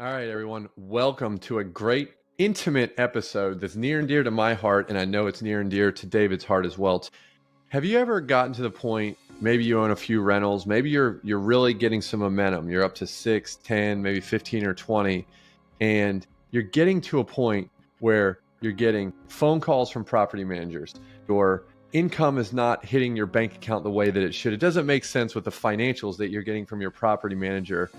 All right, everyone. Welcome to a great, intimate episode that's near and dear to my heart, and I know it's near and dear to David's heart as well. Have you ever gotten to the point, maybe you own a few rentals, maybe you're really getting some momentum. You're up to 6, 10, maybe 15 or 20, and you're getting to a point where you're getting phone calls from property managers. Your income is not hitting your bank account the way that it should. It doesn't make sense with the financials that you're getting from your property manager.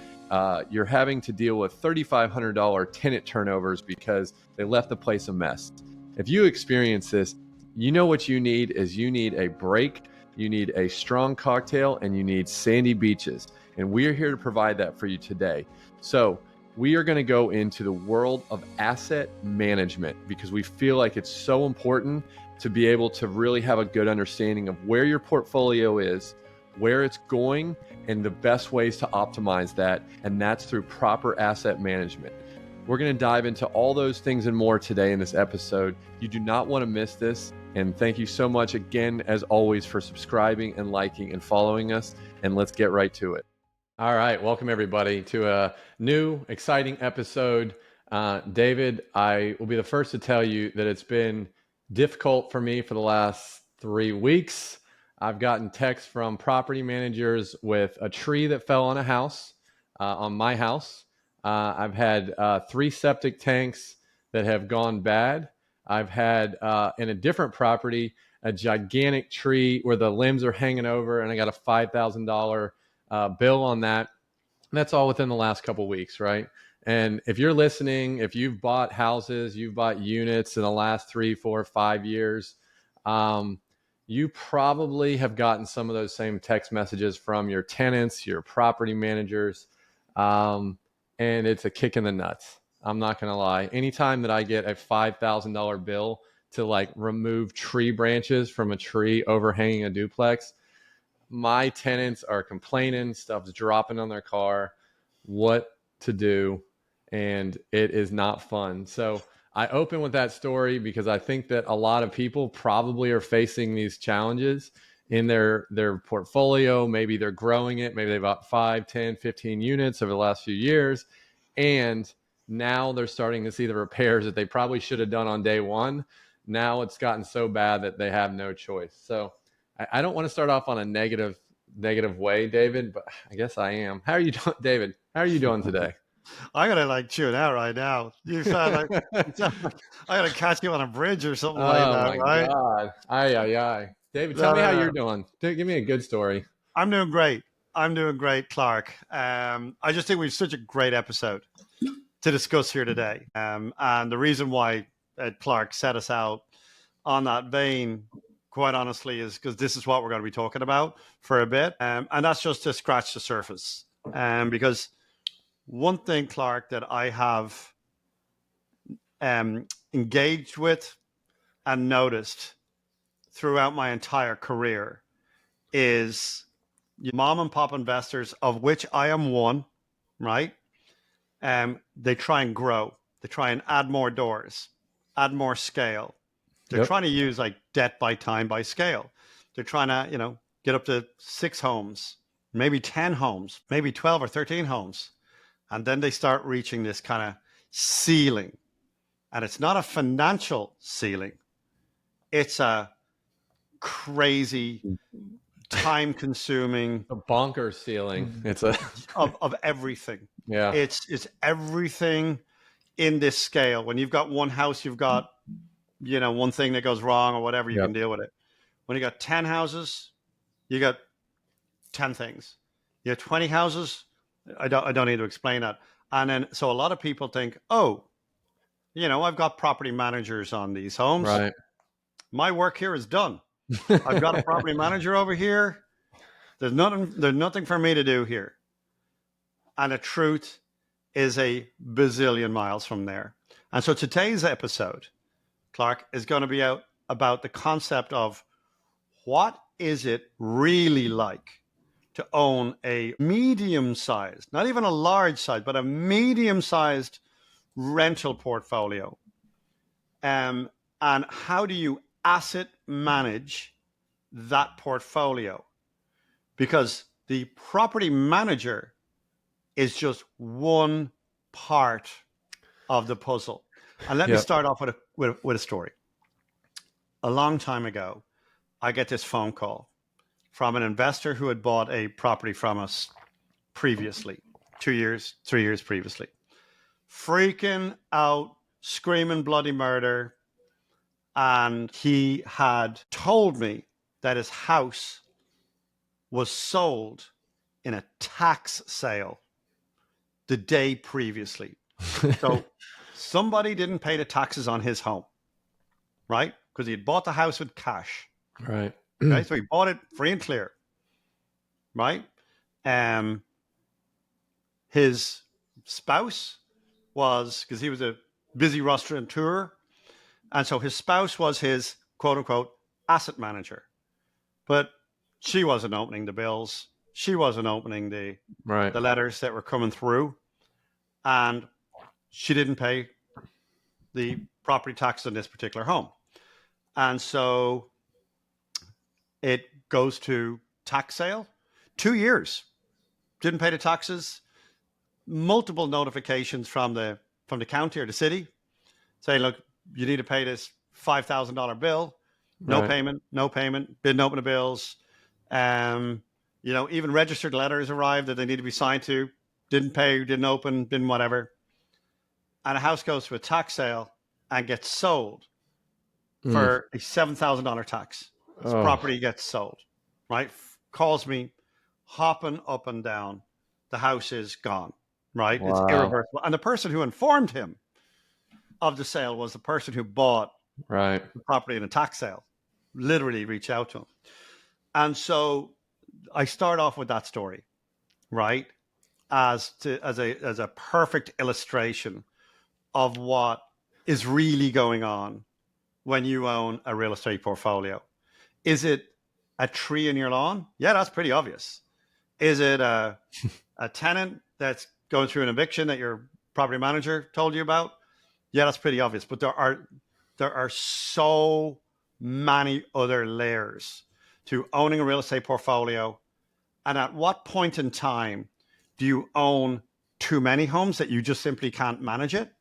You're having to deal with $3,500 tenant turnovers because they left the place a mess. If you experience this, you know what you need is you need a break, you need a strong cocktail, and you need sandy beaches. And we are here to provide that for you today. So we are going to go into the world of asset management because we feel like it's so important to be able to really have a good understanding of where your portfolio is, where it's going, and the best ways to optimize that. And that's through proper asset management. We're going to dive into all those things and more today in this episode. You do not want to miss this. And thank you so much again, as always, for subscribing and liking and following us. And let's get right to it. All right. Welcome, everybody, to a new, exciting episode. David, I will be the first to tell you that it's been difficult for me for the last 3 weeks. I've gotten texts from property managers with a tree that fell on a house, on my house. I've had 3 septic tanks that have gone bad. I've had in a different property a gigantic tree where the limbs are hanging over, and I got a $5,000 bill on that. And that's all within the last couple of weeks, right? And if you're listening, if you've bought houses, you've bought units in the last 3, 4, 5 years, you probably have gotten some of those same text messages from your tenants, your property managers, and it's a kick in the nuts. I'm not going to lie. Anytime that I get a $5,000 bill to like remove tree branches from a tree overhanging a duplex, my tenants are complaining, stuff's dropping on their car, what to do, and it is not fun. So I open with that story because I think that a lot of people probably are facing these challenges in their portfolio. Maybe they're growing it. Maybe they bought 5, 10, 15 units over the last few years. And now they're starting to see the repairs that they probably should have done on day one. Now it's gotten so bad that they have no choice. So I don't want to start off on a negative way, David, but I guess I am. How are you doing, David? How are you doing today? I'm gonna like tune out right now. You sound like I gotta catch you on a bridge or something like Oh that, my right? God. Ay, ay, ay. David, tell No, me how no, you're no. doing. Give me a good story. I'm doing great. I'm doing great, Clark. I just think we've such a great episode to discuss here today. And the reason why Clark set us out on that vein, quite honestly, is because this is what we're going to be talking about for a bit, and that's just to scratch the surface. Because one thing, Clark, that I have engaged with and noticed throughout my entire career is mom and pop investors, of which I am one, right? They try and grow. They try and add more doors, add more scale. They're Yep. trying to use like debt by time by scale. They're trying to, get up to 6 homes, maybe 10 homes, maybe 12 or 13 homes. And then they start reaching this kind of ceiling. And it's not a financial ceiling. It's a crazy, time consuming A bonker ceiling. It's a of everything. yeah. It's everything in this scale. When you've got one house, you've got, one thing that goes wrong or whatever, you Yep. can deal with it. When you got 10 houses, you got 10 things. You have 20 houses, I don't need to explain that. And then so a lot of people think, oh, I've got property managers on these homes. Right. My work here is done. I've got a property manager over here. There's nothing for me to do here. And the truth is a bazillion miles from there. And so today's episode, Clark, is going to be out about the concept of what is it really like to own a medium-sized, not even a large size, but a medium-sized rental portfolio. And how do you asset manage that portfolio? Because the property manager is just one part of the puzzle. And let me start off with a story. A long time ago, I get this phone call from an investor who had bought a property from us previously, 2 years, 3 years previously. Freaking out, screaming bloody murder. And he had told me that his house was sold in a tax sale the day previously. So somebody didn't pay the taxes on his home, right? Because he had bought the house with cash. Right. Okay, so he bought it free and clear, right? His spouse was, because he was a busy restaurateur, and so his spouse was his quote unquote asset manager. But she wasn't opening the bills. She wasn't opening the letters that were coming through. And she didn't pay the property tax on this particular home. And so it goes to tax sale. 2 years. Didn't pay the taxes. Multiple notifications from the county or the city saying, look, you need to pay this $5,000 bill. No payment. Didn't open the bills. Even registered letters arrived that they need to be signed to. Didn't pay, didn't open, didn't whatever. And a house goes to a tax sale and gets sold for a $7,000 tax. This property gets sold, right? Calls me, hopping up and down. The house is gone, right? Wow. It's irreversible. And the person who informed him of the sale was the person who bought the property in a tax sale. Literally reach out to him. And so I start off with that story, right? As a perfect illustration of what is really going on when you own a real estate portfolio. Is it a tree in your lawn? Yeah, that's pretty obvious. Is it a tenant that's going through an eviction that your property manager told you about? Yeah, that's pretty obvious. But there are so many other layers to owning a real estate portfolio. And at what point in time do you own too many homes that you just simply can't manage it?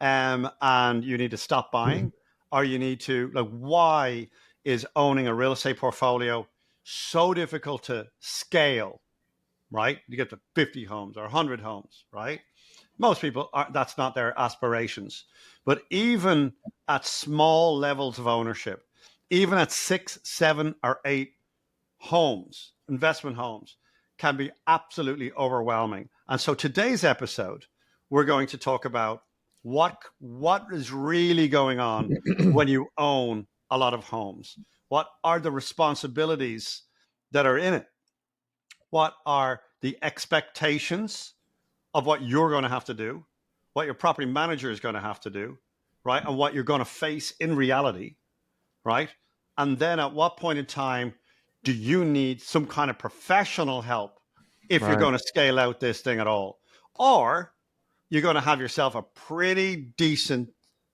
And you need to stop buying, or you need to, why is owning a real estate portfolio so difficult to scale, right? You get to 50 homes or 100 homes, right? Most people, that's not their aspirations. But even at small levels of ownership, even at 6, 7, or 8 homes, investment homes, can be absolutely overwhelming. And so today's episode, we're going to talk about what is really going on when you own a lot of homes. What are the responsibilities that are in it? What are the expectations of what you're going to have to do, what your property manager is going to have to do, right? And what you're going to face in reality, right? And then at what point in time do you need some kind of professional help if you're going to scale out this thing at all? Or you're going to have yourself a pretty decent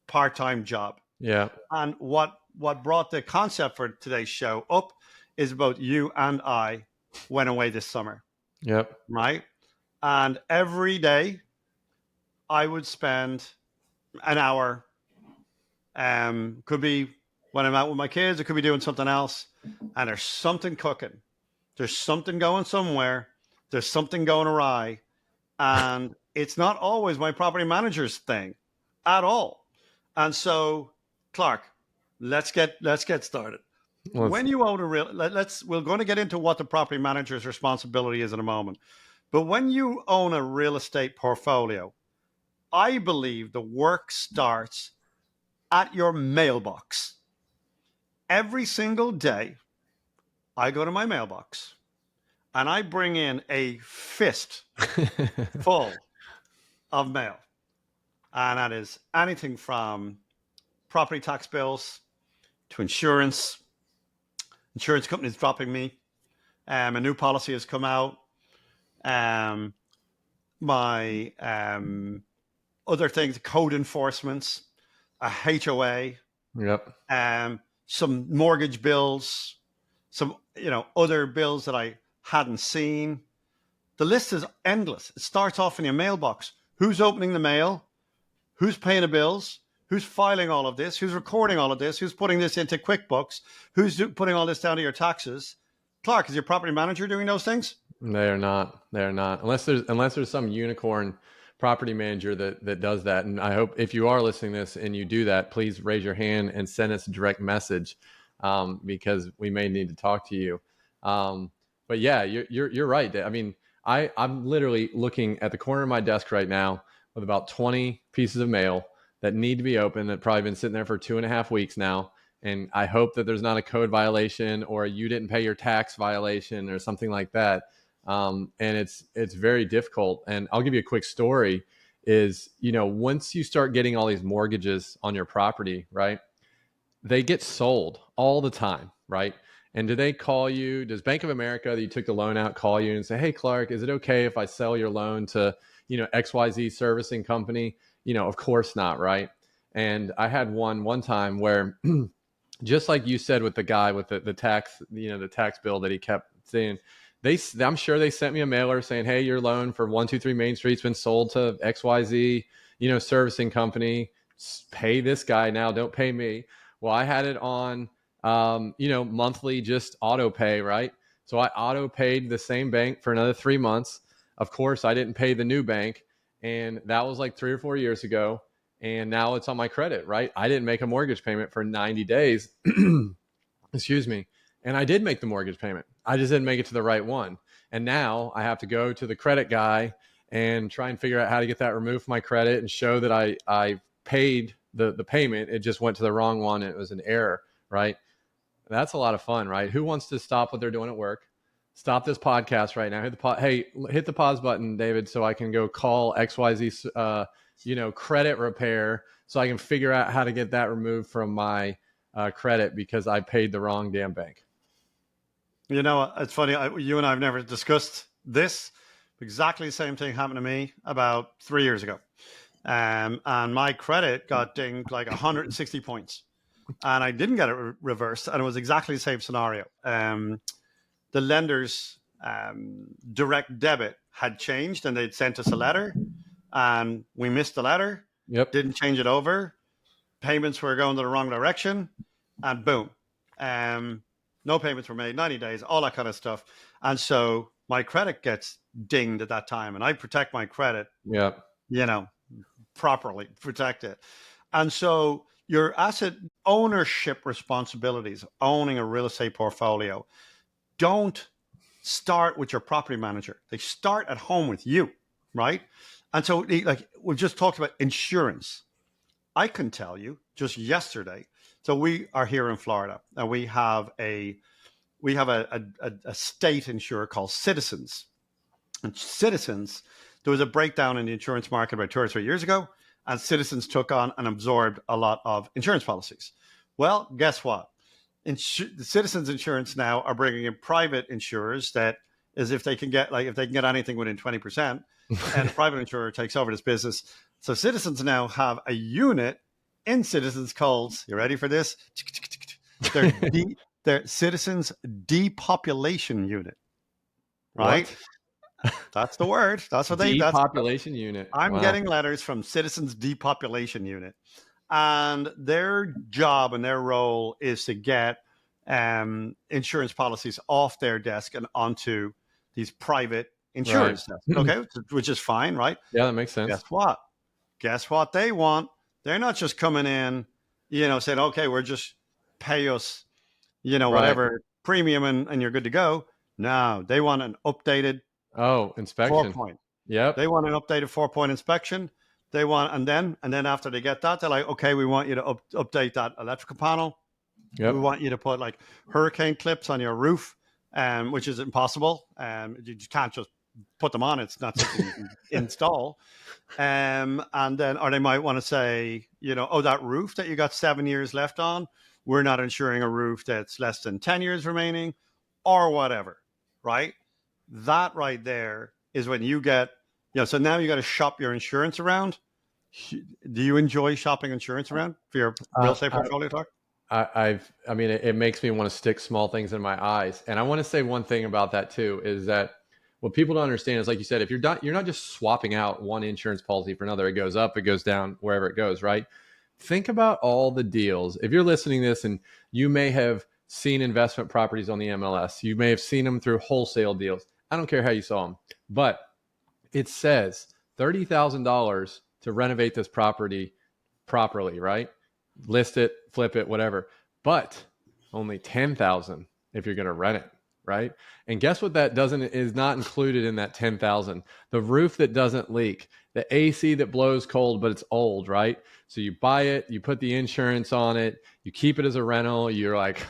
part-time job. Yeah. And what brought the concept for today's show up is about you and I went away this summer. Yep. Right? And every day I would spend an hour, could be when I'm out with my kids, it could be doing something else. And there's something cooking. There's something going somewhere. There's something going awry. And it's not always my property manager's thing at all. And so, Clark, let's get started. When you own a we're going to get into what the property manager's responsibility is in a moment. But when you own a real estate portfolio, I believe the work starts at your mailbox. Every single day, I go to my mailbox and I bring in a fist full of mail. And that is anything from property tax bills to insurance. Insurance companies dropping me. A new policy has come out. My other things, code enforcements, a HOA. Yep. Some mortgage bills, some other bills that I hadn't seen. The list is endless. It starts off in your mailbox. who's opening the mail, who's paying the bills, who's filing all of this, who's recording all of this, who's putting this into QuickBooks, who's putting all this down to your taxes. Clark, is your property manager doing those things? They're not. They're not. Unless there's some unicorn property manager that does that. And I hope if you are listening to this and you do that, please raise your hand and send us a direct message, because we may need to talk to you. But yeah, you're right. I mean, I'm literally looking at the corner of my desk right now with about 20 pieces of mail that need to be opened that probably been sitting there for 2.5 weeks now. And I hope that there's not a code violation or you didn't pay your tax violation or something like that. And it's very difficult. And I'll give you a quick story is, once you start getting all these mortgages on your property, right, they get sold all the time, right? And do they call you? Does Bank of America that you took the loan out call you and say, hey, Clark, is it okay if I sell your loan to, XYZ servicing company? Of course not, right? And I had one time where just like you said with the guy with the tax, the tax bill that he kept saying, I'm sure they sent me a mailer saying, hey, your loan for 123 Main Street's been sold to XYZ, servicing company. Pay this guy now, don't pay me. Well, I had it on, monthly, just auto pay, right? So I auto paid the same bank for another 3 months. Of course, I didn't pay the new bank. And that was like 3 or 4 years ago. And now it's on my credit, right? I didn't make a mortgage payment for 90 days. Excuse me. And I did make the mortgage payment. I just didn't make it to the right one. And now I have to go to the credit guy and try and figure out how to get that removed from my credit and show that I paid the payment. It just went to the wrong one. And it was an error, right? That's a lot of fun, right? Who wants to stop what they're doing at work? Stop this podcast right now. Hit the pause button, David, so I can go call XYZ, credit repair, so I can figure out how to get that removed from my credit because I paid the wrong damn bank. It's funny. You and I have never discussed this. Exactly the same thing happened to me about 3 years ago. And my credit got dinged like 160 points. And I didn't get it reversed. And it was exactly the same scenario. The lender's direct debit had changed and they'd sent us a letter. And we missed the letter. Yep. Didn't change it over. Payments were going to the wrong direction. And boom. No payments were made, 90 days, all that kind of stuff. And so my credit gets dinged at that time. And I protect my credit, properly protect it. And so your asset ownership responsibilities, owning a real estate portfolio, don't start with your property manager. They start at home with you, right? And so like we just talked about insurance. I can tell you just yesterday. So we are here in Florida and we have a state insurer called Citizens. And Citizens, there was a breakdown in the insurance market about 2 or 3 years ago, and Citizens took on and absorbed a lot of insurance policies. Well, guess what? The Citizens Insurance now are bringing in private insurers that is if they can get anything within 20%, and a private insurer takes over this business. So Citizens now have a unit in Citizens called, you ready for this? Their Citizens Depopulation Unit. Right? What? That's the word. That's what Depopulation unit. I'm getting letters from Citizens Depopulation Unit. And their job and their role is to get insurance policies off their desk and onto these private insurance desks. Okay, which is fine, right? Yeah, that makes sense. Guess what they want? They're not just coming in, saying, okay, we're just pay us, whatever premium and you're good to go. No, they want an updated inspection. 4-point. Yep. They want an updated 4-point inspection. They want, and then after they get that, they're like, okay, we want you to update that electrical panel. Yep. We want you to put like hurricane clips on your roof, which is impossible. You just can't just put them on. It's not something you can install. And then, or they might want to say, that roof that you got 7 years left on, we're not insuring a roof that's less than 10 years remaining or whatever, right? That right there is when you get, so now you got to shop your insurance around. Do you enjoy shopping insurance around for your real estate portfolio, Clark? It makes me want to stick small things in my eyes. And I want to say one thing about that too, is that what people don't understand is, like you said, if you're not just swapping out one insurance policy for another. It goes up, it goes down, wherever it goes, right? Think about all the deals. If you're listening to this and you may have seen investment properties on the MLS, you may have seen them through wholesale deals. I don't care how you saw them, but it says $30,000 to renovate this property properly, right? List it, flip it, whatever. But only 10,000 if you're going to rent it, right? And guess what that is not included in that 10,000? The roof that doesn't leak, the AC that blows cold but it's old, right? So you buy it, you put the insurance on it, you keep it as a rental, you're like,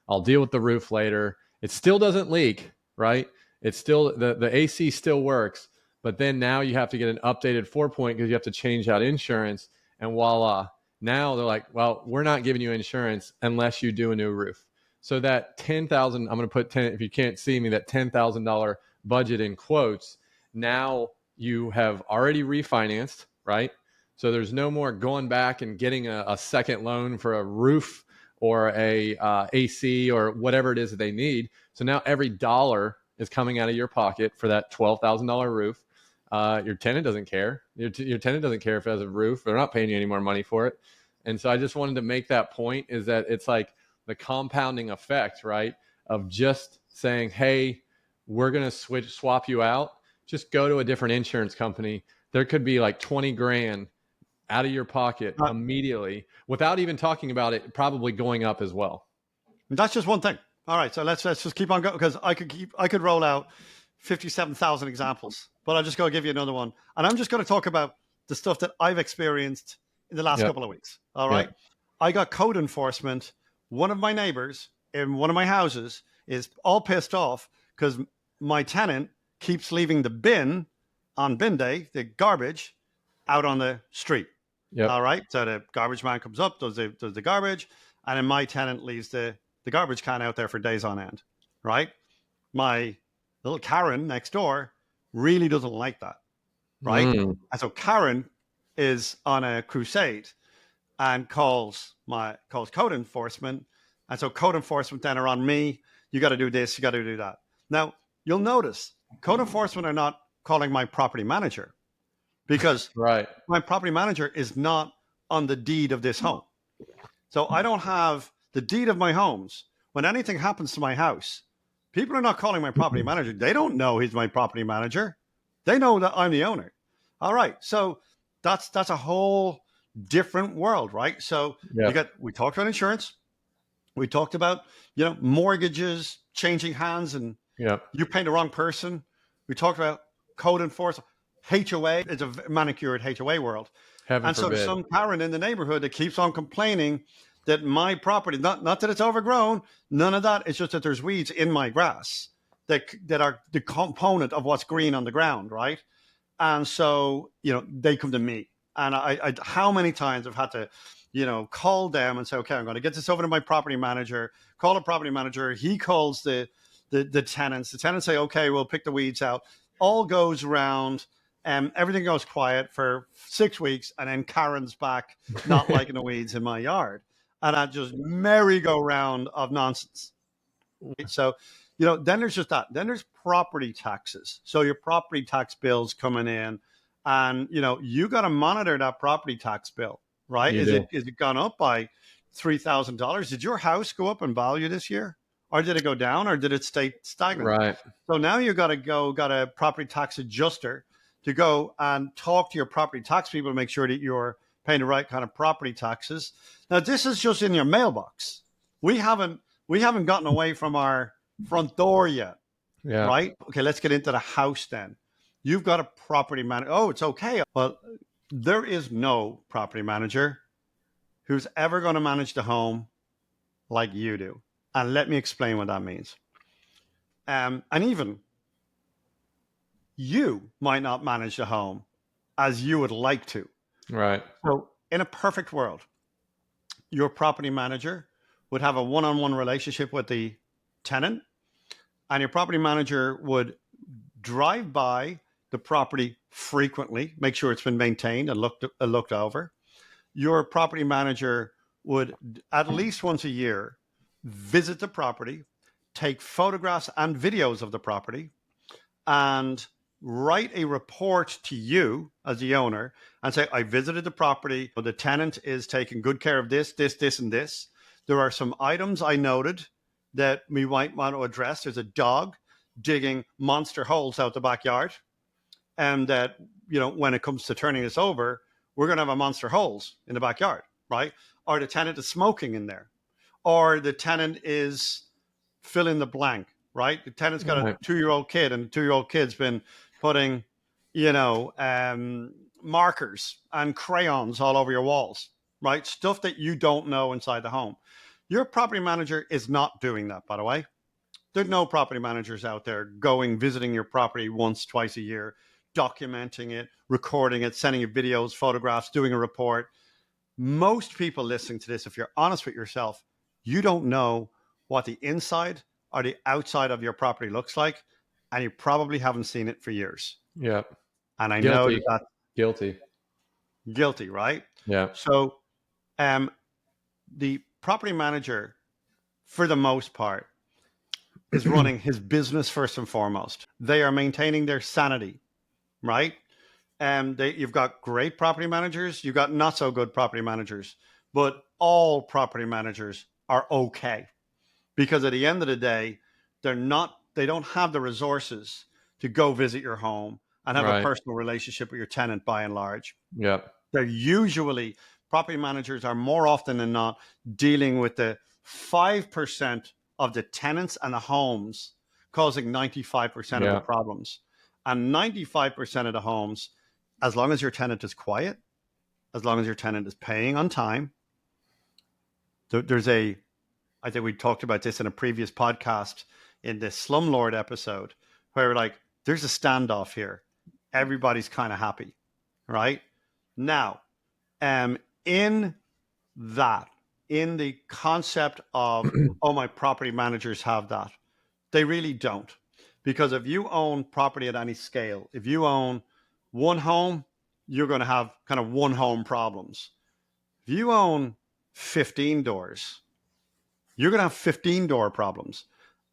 I'll deal with the roof later. It still doesn't leak, right? It's still the AC still works, but then now you have to get an updated 4-point because you have to change out insurance, and voila. Now they're like, well, we're not giving you insurance unless you do a new roof. So that 10,000, I'm going to put 10, if you can't see me, that $10,000 budget in quotes, now you have already refinanced, right? So there's no more going back and getting a second loan for a roof or a AC or whatever it is that they need. So now every dollar is coming out of your pocket for that $12,000 roof. Your tenant doesn't care. Your tenant doesn't care if it has a roof. They're not paying you any more money for it. And so I just wanted to make that point, is that it's like the compounding effect, right? Of just saying, hey, we're going to swap you out. Just go to a different insurance company. There could be like 20 grand out of your pocket immediately without even talking about it probably going up as well. That's just one thing. All right, so let's just keep on going, because I could roll out 57,000 examples, but I'll just go give you another one. And I'm just going to talk about the stuff that I've experienced in the last couple of weeks. All right. I got code enforcement. One of my neighbors in one of my houses is all pissed off because my tenant keeps leaving the bin on bin day, the garbage, out on the street. Yep. All right. So the garbage man comes up, does the garbage, and then my tenant leaves the garbage can out there for days on end. Right. My little Karen next door really doesn't like that. Right. And so Karen is on a crusade and calls code enforcement. And so code enforcement then are on me. You got to do this. You got to do that. Now, you'll notice code enforcement are not calling my property manager, because my property manager is not on the deed of this home. So I don't have the deed of my homes. When anything happens to my house, people are not calling my property manager. They don't know he's my property manager. They know that I'm the owner. All right. So that's a whole different world, right? So we talked about insurance. We talked about, mortgages changing hands and you paying the wrong person. We talked about code enforcement. HOA is a manicured HOA world. Heaven forbid. So some Karen in the neighborhood that keeps on complaining that my property, not that it's overgrown, none of that. It's just that there's weeds in my grass that are the component of what's green on the ground, right? And so, they come to me. And I how many times I've had to, call them and say, okay, I'm going to get this over to my property manager, call a property manager. He calls the tenants. The tenants say, okay, we'll pick the weeds out. All goes round. Everything goes quiet for 6 weeks. And then Karen's back, not liking the weeds in my yard. And I just merry-go-round of nonsense. So, then there's just that. Then there's property taxes. So your property tax bill's coming in, and you got to monitor that property tax bill, right? Is it gone up by $3,000? Did your house go up in value this year, or did it go down, or did it stay stagnant? Right. So now you got a property tax adjuster to go and talk to your property tax people to make sure that you're paying the right kind of property taxes. Now this is just in your mailbox. We haven't gotten away from our front door yet. Yeah. Right. Okay. Let's get into the house then. You've got a property manager. Oh, it's okay. Well, there is no property manager who's ever going to manage the home like you do. And let me explain what that means. And even you might not manage the home as you would like to. Right. So in a perfect world, your property manager would have a one-on-one relationship with the tenant, and your property manager would drive by the property frequently, make sure it's been maintained and looked over. Your property manager would at least once a year visit the property, take photographs and videos of the property, and write a report to you as the owner and say, I visited the property. The tenant is taking good care of this, this, this, and this. There are some items I noted that we might want to address. There's a dog digging monster holes out the backyard. And that, when it comes to turning this over, we're going to have a monster holes in the backyard, right? Or the tenant is smoking in there. Or the tenant is fill in the blank, right? The tenant's got a 2-year-old kid, and the 2-year-old kid's been putting, markers and crayons all over your walls, right? Stuff that you don't know inside the home. Your property manager is not doing that, by the way. There's no property managers out there visiting your property once, twice a year, documenting it, recording it, sending you videos, photographs, doing a report. Most people listening to this, if you're honest with yourself, you don't know what the inside or the outside of your property looks like, and you probably haven't seen it for years. Yeah. And I Guilty. know that's guilty, right? Yeah. So the property manager, for the most part, is running his business first and foremost. They are maintaining their sanity, right? And you've got great property managers, you've got not so good property managers, but all property managers are okay, because at the end of the day, they don't have the resources to go visit your home and have a personal relationship with your tenant by and large. Yeah. Property managers are more often than not dealing with the 5% of the tenants and the homes causing 95% of the problems. And 95% of the homes, as long as your tenant is quiet, as long as your tenant is paying on time, I think we talked about this in a previous podcast in the Slumlord episode, where we're like, there's a standoff here. Everybody's kind of happy, right? Now, in the concept of, oh, my property managers have that, they really don't. Because if you own property at any scale, if you own one home, you're going to have kind of one home problems. If you own 15 doors, you're going to have 15 door problems.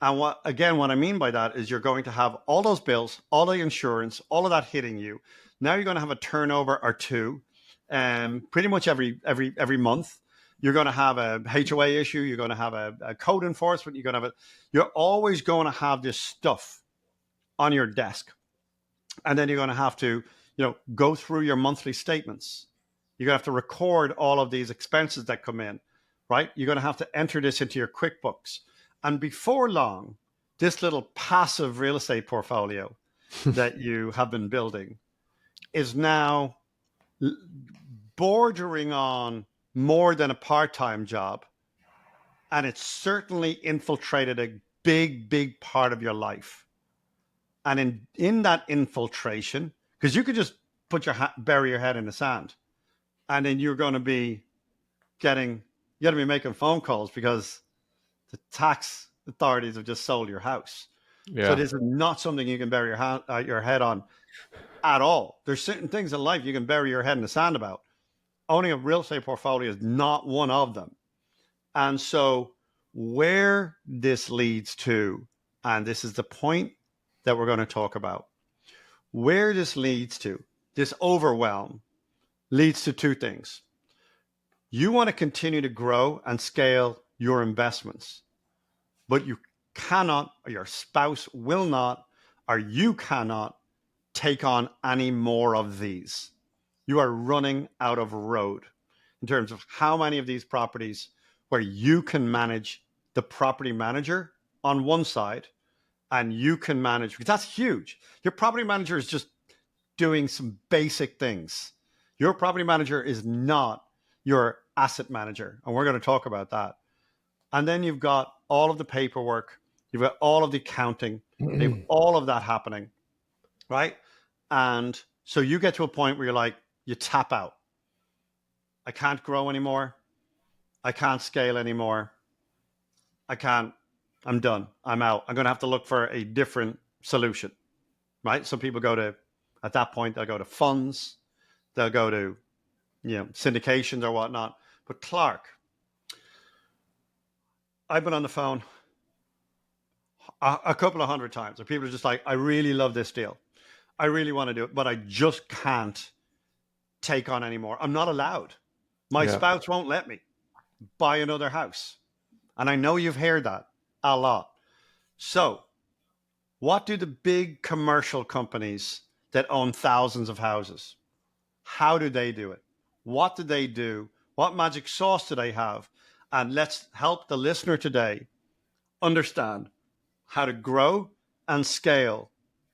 And what I mean by that is you're going to have all those bills, all the insurance, all of that hitting you. Now you're going to have a turnover or two, pretty much every month. You're going to have a HOA issue. You're going to have a code enforcement. You're always going to have this stuff on your desk. And then you're going to have to, go through your monthly statements. You're going to have to record all of these expenses that come in, right? You're going to have to enter this into your QuickBooks. And before long, this little passive real estate portfolio that you have been building is now bordering on more than a part-time job. And it's certainly infiltrated a big part of your life. And in that infiltration, because you could just bury your head in the sand, and then you're going to be making phone calls because the tax authorities have just sold your house. Yeah. So this is not something you can bury your head on at all. There's certain things in life you can bury your head in the sand about. Owning a real estate portfolio is not one of them. And so where this leads to, and this is the point that we're going to talk about, where this leads to, this overwhelm leads to two things. You want to continue to grow and scale your investments, but you cannot, or your spouse will not, or you cannot take on any more of these. You are running out of road in terms of how many of these properties where you can manage the property manager on one side and you can manage, because that's huge. Your property manager is just doing some basic things. Your property manager is not your asset manager. And we're going to talk about that. And then you've got all of the paperwork. You've got all of the accounting. You've all of that happening, right? And so you get to a point where you're like, you tap out. I can't grow anymore. I can't scale anymore. I'm done. I'm out. I'm going to have to look for a different solution, right? Some people at that point, they'll go to funds. They'll go to, syndications or whatnot. But Clark, I've been on the phone A couple of hundred times. And people are just like, I really love this deal. I really want to do it, but I just can't take on anymore. I'm not allowed. My Yeah. spouse won't let me buy another house. And I know you've heard that a lot. So, what do the big commercial companies that own thousands of houses, how do they do it? What do they do? What magic sauce do they have? And let's help the listener today understand how to grow and scale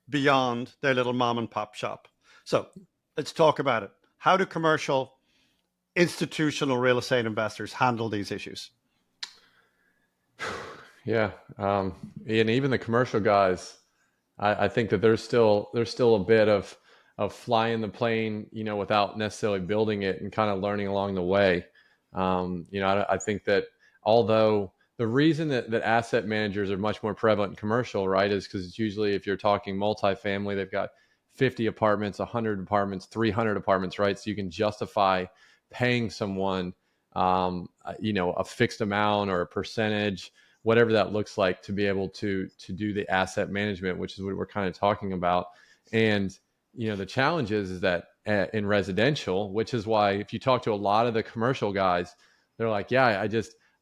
beyond their little mom and pop shop. So let's talk about it. How do commercial institutional real estate investors handle these issues? Yeah. And even the commercial guys, I think that there's still a bit of flying the plane, without necessarily building it and kind of learning along the way. I think that although the reason that asset managers are much more prevalent in commercial, right, is because it's usually, if you're talking multifamily, they've got 50 apartments, 100 apartments, 300 apartments, right? So you can justify paying someone, a fixed amount or a percentage, whatever that looks like, to be able to do the asset management, which is what we're kind of talking about. And the challenge is that in residential, which is why if you talk to a lot of the commercial guys, they're like, yeah,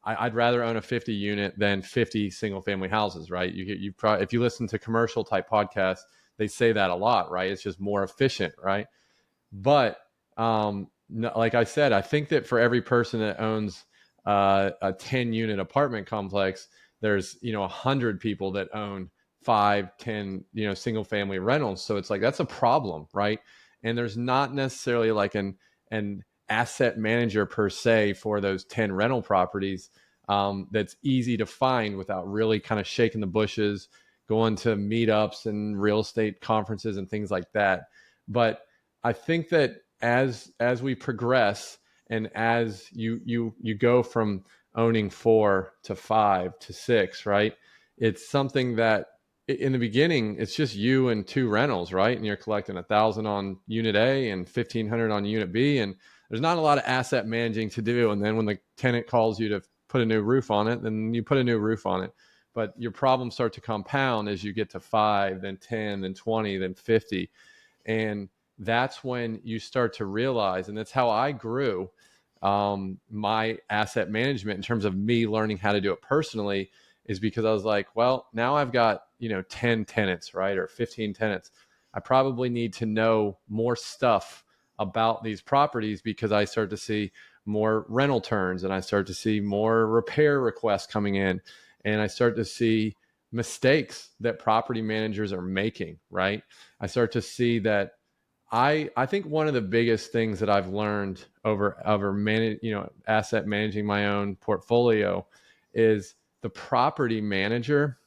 I'd rather own a 50 unit than 50 single family houses, right? You probably, if you listen to commercial type podcasts, they say that a lot, right? It's just more efficient, right? But like I said, I think that for every person that owns a 10 unit apartment complex, there's 100 people that own 5, 10 single family rentals. So it's like, that's a problem, right? And there's not necessarily like an asset manager per se for those 10 rental properties that's easy to find without really kind of shaking the bushes, going to meetups and real estate conferences and things like that. But I think that as we progress, and as you go from owning 4 to 5 to 6, right? It's something that in the beginning, it's just you and 2 rentals, right? And you're collecting 1,000 on unit A and 1,500 on unit B, and there's not a lot of asset managing to do. And then when the tenant calls you to put a new roof on it, then you put a new roof on it. But your problems start to compound as you get to 5, then 10, then 20, then 50, and that's when you start to realize, and that's how I grew my asset management in terms of me learning how to do it personally, is because I was like, well, now I've got 10 tenants, right, or 15 tenants. I probably need to know more stuff about these properties, because I start to see more rental turns, and I start to see more repair requests coming in, and I start to see mistakes that property managers are making, right? I start to see that I think one of the biggest things that I've learned over asset managing my own portfolio is the property manager.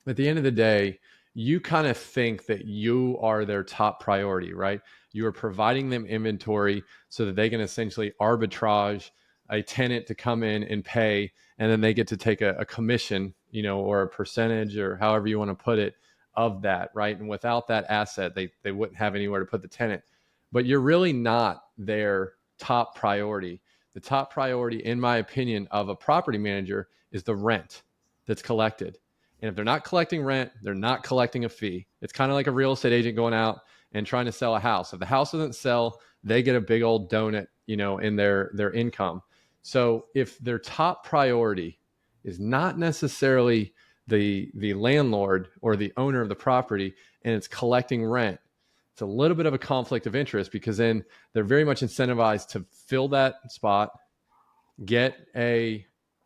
At the end of the day, you kind of think that you are their top priority, right? You are providing them inventory so that they can essentially arbitrage a tenant to come in and pay, and then they get to take a commission, or a percentage, or however you want to put it, of that, right? And without that asset, they wouldn't have anywhere to put the tenant. But you're really not their top priority. The top priority, in my opinion, of a property manager is the rent that's collected. And if they're not collecting rent, they're not collecting a fee. It's kind of like a real estate agent going out and trying to sell a house. If the house doesn't sell, they get a big old donut, in their income. So if their top priority is not necessarily the landlord or the owner of the property, and it's collecting rent, it's a little bit of a conflict of interest, because then they're very much incentivized to fill that spot, get a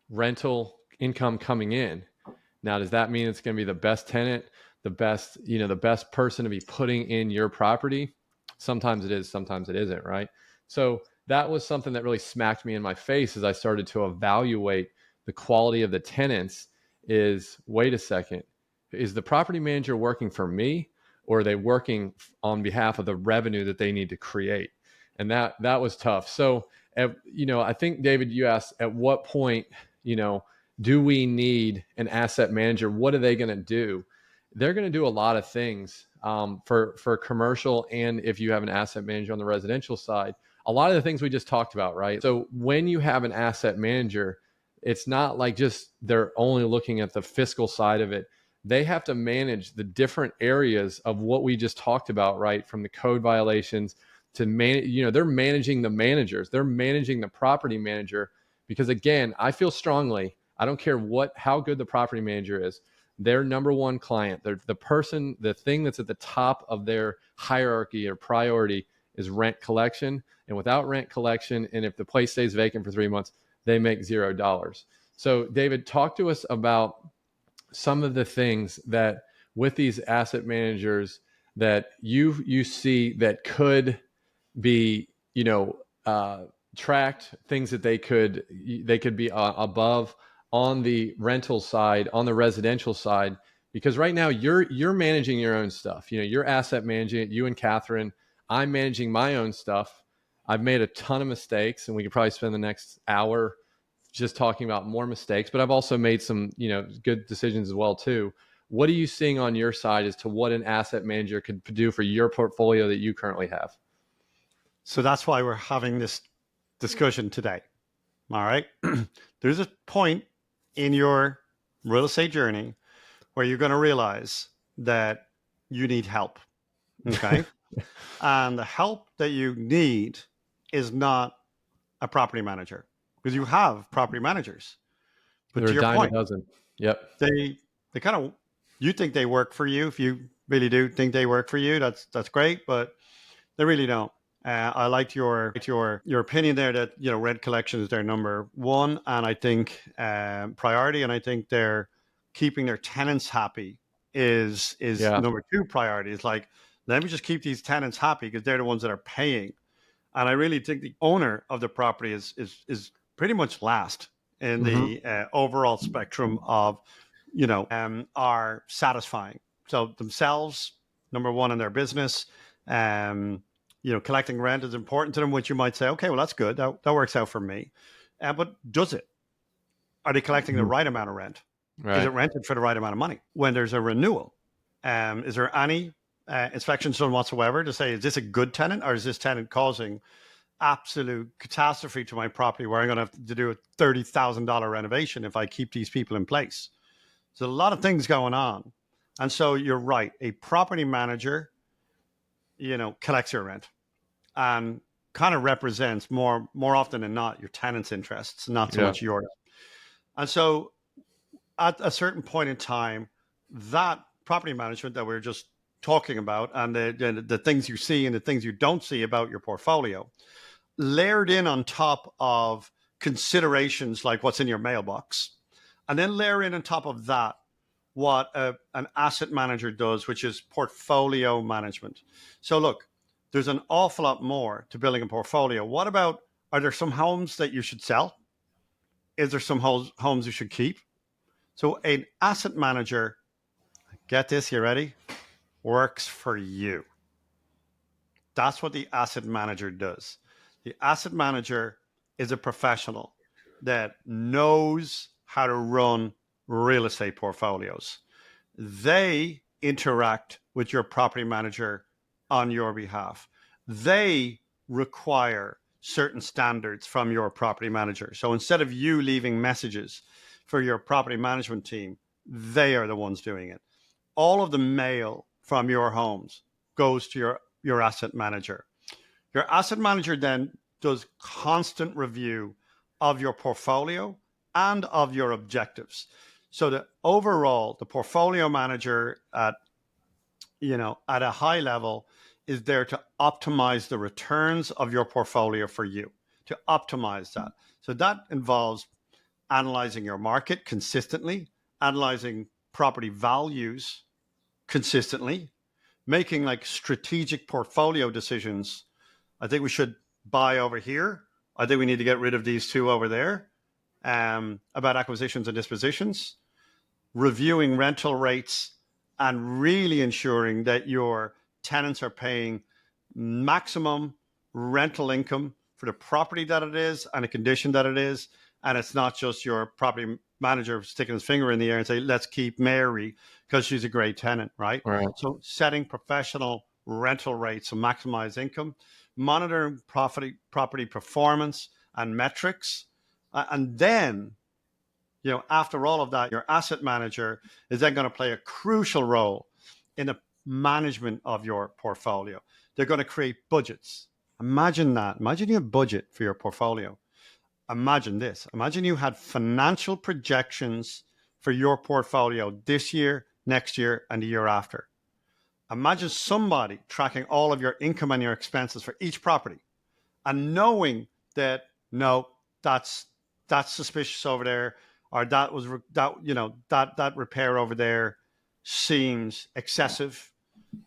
rental income coming in. Now, does that mean it's going to be the best tenant, the best person to be putting in your property? Sometimes it is, sometimes it isn't, right? So that was something that really smacked me in my face as I started to evaluate the quality of the tenants. Is, wait a second, is the property manager working for me, or are they working on behalf of the revenue that they need to create? And that was tough. So, I think, David, you asked at what point, do we need an asset manager? What are they going to do? They're going to do a lot of things for commercial, and if you have an asset manager on the residential side, a lot of the things we just talked about, right? So when you have an asset manager, it's not like just they're only looking at the fiscal side of it. they have to manage the different areas of what we just talked about, right? From the code violations to they're managing the managers, they're managing the property manager. Because again, I feel strongly, I don't care how good the property manager is, their number one client, they're the thing that's at the top of their hierarchy or priority is rent collection. And without rent collection, and if the place stays vacant for 3 months, they make $0. So David, talk to us about some of the things that with these asset managers that you see that could be, tracked, things that they could be above on the rental side, on the residential side, because right now you're managing your own stuff. You're asset managing it, you and Catherine. I'm managing my own stuff. I've made a ton of mistakes, and we could probably spend the next hour just talking about more mistakes, but I've also made some, good decisions as well too. What are you seeing on your side as to what an asset manager could do for your portfolio that you currently have? So that's why we're having this discussion today. All right. There's a point in your real estate journey where you're going to realize that you need help. Okay. And the help that you need is not a property manager, because you have property managers. But They're to a your dime a point, dozen. Yep. they kind of, you think they work for you. If you really do think they work for you, that's great, but they really don't. I liked your opinion there that rent collection is their number one, and I think priority, and I think they're keeping their tenants happy is Yeah. number two priority. It's like, let me just keep these tenants happy because they're the ones that are paying. And I really think the owner of the property is pretty much last in the overall spectrum of are satisfying. So themselves, number one in their business. Collecting rent is important to them, which you might say, okay, well, that's good. That works out for me. But does it? Are they collecting the right amount of rent? Right. Is it rented for the right amount of money? When there's a renewal, is there any inspections done whatsoever to say, is this a good tenant, or is this tenant causing absolute catastrophe to my property where I'm going to have to do a $30,000 renovation if I keep these people in place? So a lot of things going on. And so you're right. A property manager, collects your rent and kind of represents more often than not your tenant's interests, not so much yours. And so at a certain point in time, that property management that we're just talking about, and the things you see and the things you don't see about your portfolio, layered in on top of considerations like what's in your mailbox, and then layer in on top of that what an asset manager does, which is portfolio management. So look, there's an awful lot more to building a portfolio. What about, are there some homes that you should sell? Is there some homes you should keep? So an asset manager, get this, you ready? Works for you. That's what the asset manager does. The asset manager is a professional that knows how to run real estate portfolios. They interact with your property manager on your behalf. They require certain standards from your property manager. So instead of you leaving messages for your property management team, they are the ones doing it. All of the mail from your homes goes to your asset manager. Your asset manager then does constant review of your portfolio and of your objectives. So that overall, the portfolio manager at a high level is there to optimize the returns of your portfolio for you, to optimize that. So that involves analyzing your market consistently, analyzing property values consistently, making like strategic portfolio decisions. I think we should buy over here. I think we need to get rid of these two over there. About acquisitions and dispositions, reviewing rental rates, and really ensuring that your tenants are paying maximum rental income for the property that it is and the condition that it is. And it's not just your property manager sticking his finger in the air and say, let's keep Mary because she's a great tenant, right? So setting professional rental rates to maximize income, monitoring property performance and metrics, and then After all of that, your asset manager is then going to play a crucial role in the management of your portfolio. They're going to create budgets. Imagine that. Imagine you have a budget for your portfolio. Imagine this. Imagine you had financial projections for your portfolio this year, next year, and the year after. Imagine somebody tracking all of your income and your expenses for each property and knowing that, no, that's suspicious over there, or that repair over there seems excessive.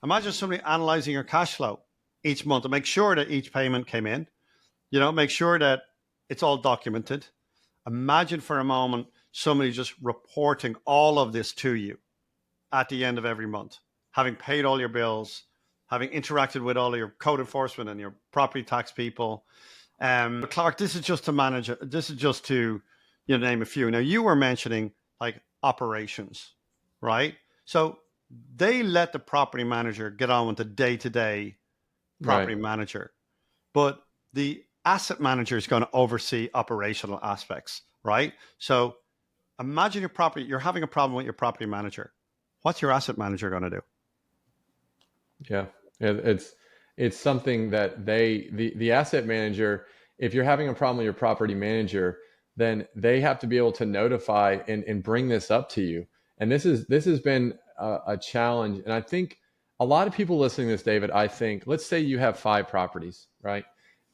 Imagine somebody analyzing your cash flow each month to make sure that each payment came in, make sure that it's all documented. Imagine for a moment somebody just reporting all of this to you at the end of every month, having paid all your bills, having interacted with all of your code enforcement and your property tax people. Clark, this is just to manage it. This is just to name a few. Now, you were mentioning like operations, right? So they let the property manager get on with the day-to-day property manager, but the asset manager is going to oversee operational aspects, right? So imagine you're having a problem with your property manager. What's your asset manager going to do? Yeah, it's something that the asset manager, if you're having a problem with your property manager, then they have to be able to notify and bring this up to you. And this has been a challenge. And I think a lot of people listening to this, David, I think, let's say you have 5 properties, right?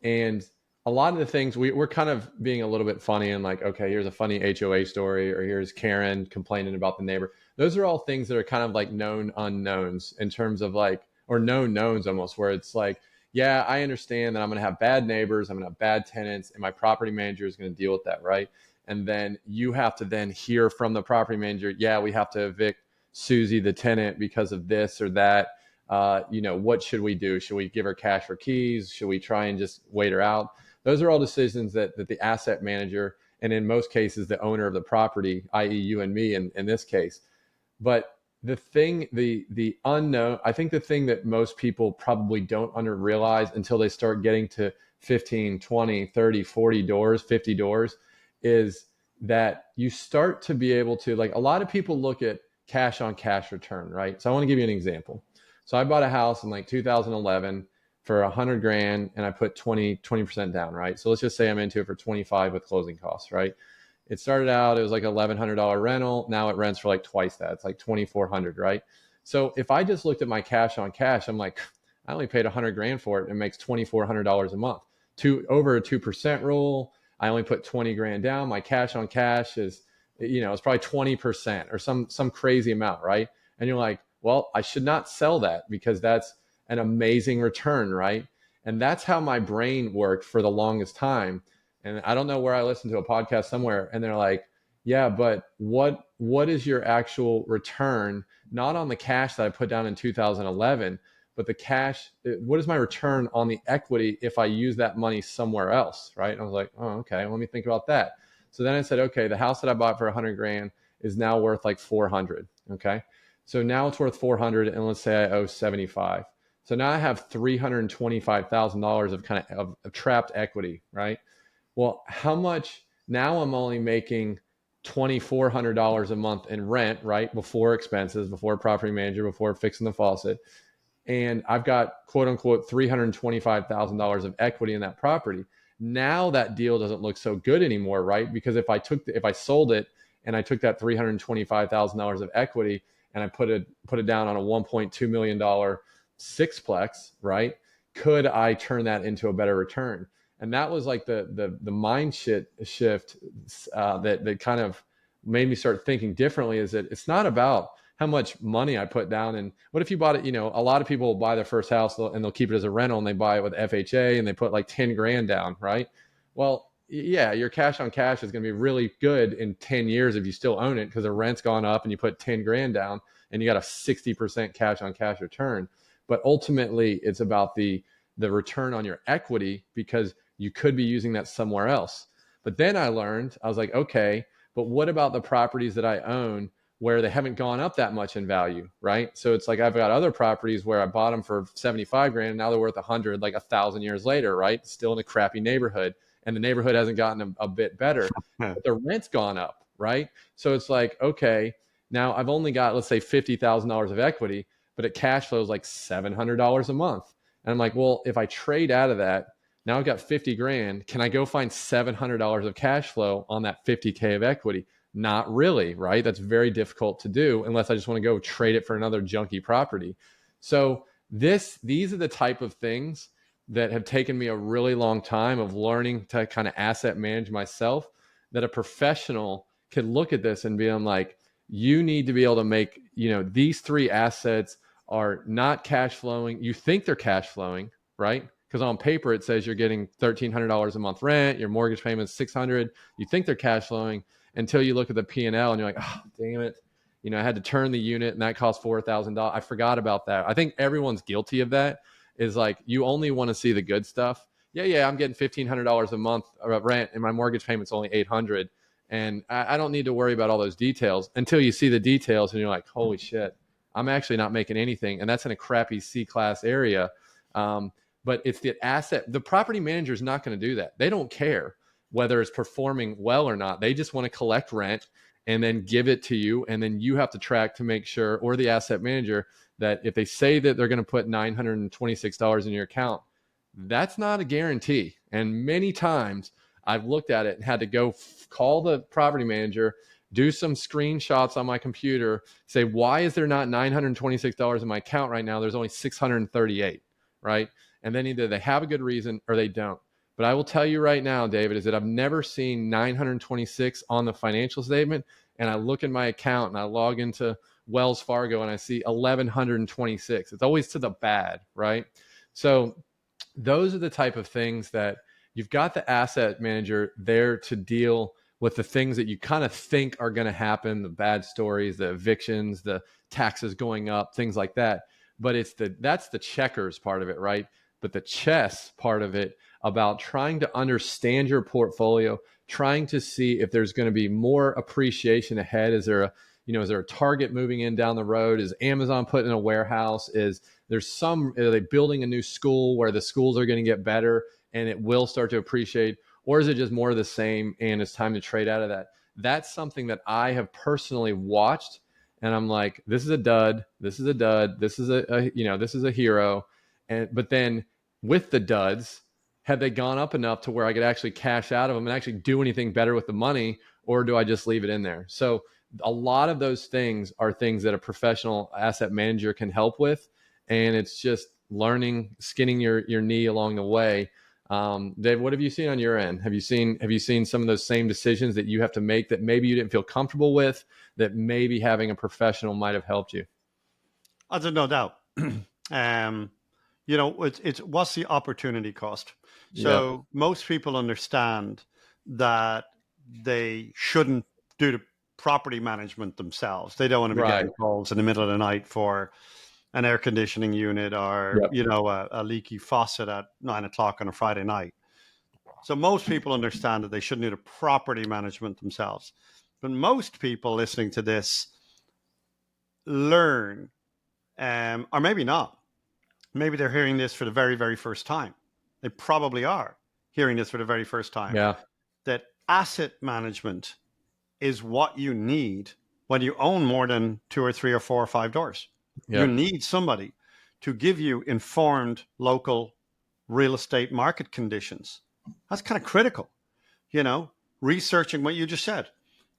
And a lot of the things we're kind of being a little bit funny and like, okay, here's a funny HOA story, or here's Karen complaining about the neighbor. Those are all things that are kind of like known unknowns in terms of like, or known knowns almost, where it's like, yeah, I understand that I'm going to have bad neighbors, I'm going to have bad tenants, and my property manager is going to deal with that, right? And then you have to then hear from the property manager, yeah, we have to evict Susie, the tenant, because of this or that. What should we do? Should we give her cash for keys? Should we try and just wait her out? Those are all decisions that the asset manager, and in most cases, the owner of the property, i.e. you and me in this case. But the unknown, I think the thing that most people probably don't realize until they start getting to 15, 20, 30, 40 doors, 50 doors, is that you start to be able to, like, a lot of people look at cash on cash return, right? So I want to give you an example. So I bought a house in like 2011 for $100,000 and I put 20% down, right? So let's just say I'm into it for 25 with closing costs, right? It started out, it was like $1,100 rental. Now it rents for like twice that. It's like $2,400, right? So if I just looked at my cash on cash, I'm like, I only paid $100,000 for it and it makes $2,400 a month. Over a 2% rule, I only put $20,000 down. My cash on cash is, it's probably 20% or some crazy amount, right? And you're like, well, I should not sell that because that's an amazing return, right? And that's how my brain worked for the longest time. And I don't know where I listened to a podcast somewhere and they're like, yeah, but what is your actual return? Not on the cash that I put down in 2011, but the cash, what is my return on the equity if I use that money somewhere else, right? And I was like, oh, okay, let me think about that. So then I said, okay, the house that I bought for $100,000 is now worth like 400. Okay. So now it's worth 400 and let's say I owe 75. So now I have $325,000 of kind of trapped equity, right? Well, how much now? I'm only making $2,400 a month in rent, right? Before expenses, before property manager, before fixing the faucet. And I've got quote unquote $325,000 of equity in that property. Now that deal doesn't look so good anymore, right? Because if I sold it and I took that $325,000 of equity and I put it down on a $1.2 million sixplex, right? Could I turn that into a better return? And that was like the mind shift that kind of made me start thinking differently. Is that it's not about how much money I put down. And what if you bought it? A lot of people buy their first house and they'll keep it as a rental and they buy it with FHA and they put like $10,000 down, right? Well, yeah, your cash on cash is going to be really good in 10 years if you still own it because the rent's gone up and you put $10,000 down and you got a 60% cash on cash return. But ultimately, it's about the return on your equity because you could be using that somewhere else. But then I was like, okay, but what about the properties that I own where they haven't gone up that much in value, right? So it's like I've got other properties where I bought them for 75 grand and now they're worth 100, like 1,000 years later, right? Still in a crappy neighborhood, and the neighborhood hasn't gotten a bit better, but the rent's gone up, right? So it's like, okay, now I've only got, let's say, $50,000 of equity, but it cash flows like $700 a month. And I'm like, well, if I trade out of that, now I've got 50 grand. Can I go find $700 of cash flow on that 50K of equity? Not really, right? That's very difficult to do unless I just want to go trade it for another junky property. So these are the type of things that have taken me a really long time of learning to kind of asset manage myself, that a professional could look at this and be like, you need to be able to make, these three assets are not cash flowing. You think they're cash flowing, right? Because on paper it says you're getting $1,300 a month rent, your mortgage payment is $600. You think they're cash flowing until you look at the P&L and you're like, oh, damn it. I had to turn the unit and that cost $4,000. I forgot about that. I think everyone's guilty of that. Is like, you only want to see the good stuff. Yeah, I'm getting $1,500 a month rent and my mortgage payment's only $800. And I don't need to worry about all those details until you see the details and you're like, holy shit, I'm actually not making anything. And that's in a crappy C-class area. But it's the asset. The property manager is not going to do that. They don't care whether it's performing well or not. They just want to collect rent and then give it to you. And then you have to track to make sure, or the asset manager, that if they say that they're going to put $926 in your account, that's not a guarantee. And many times I've looked at it and had to go call the property manager, do some screenshots on my computer, say, why is there not $926 in my account right now? There's only $638, right? And then either they have a good reason or they don't. But I will tell you right now, David, is that I've never seen 926 on the financial statement. And I look in my account and I log into Wells Fargo and I see 1,126. It's always to the bad, right? So those are the type of things that you've got the asset manager there to deal with, the things that you kind of think are going to happen, the bad stories, the evictions, the taxes going up, things like that. But that's the checkers part of it, right? But the chess part of it, about trying to understand your portfolio, trying to see if there's going to be more appreciation ahead. Is there a Target moving in down the road? Is Amazon putting in a warehouse? Are they building a new school where the schools are going to get better and it will start to appreciate? Or is it just more of the same and it's time to trade out of that? That's something that I have personally watched. And I'm like, this is a dud. This is a dud. This is this is a hero. But then with the duds, have they gone up enough to where I could actually cash out of them and actually do anything better with the money? Or do I just leave it in there? So a lot of those things are things that a professional asset manager can help with. And it's just learning, skinning your knee along the way. Dave, what have you seen on your end? Have you seen some of those same decisions that you have to make that maybe you didn't feel comfortable with, that maybe having a professional might have helped you? There's no doubt. It's what's the opportunity cost? So most people understand that they shouldn't do the property management themselves. They don't want to be getting calls in the middle of the night for an air conditioning unit or a leaky faucet at 9:00 on a Friday night. So most people understand that they shouldn't do the property management themselves. But most people listening to this learn, or maybe not. Maybe they're hearing this for the very, very first time. They probably are hearing this for the very first time. Yeah. That asset management is what you need when you own more than 2 or 3 or 4 or 5 doors. Yep. You need somebody to give you informed local real estate market conditions. That's kind of critical. Researching what you just said.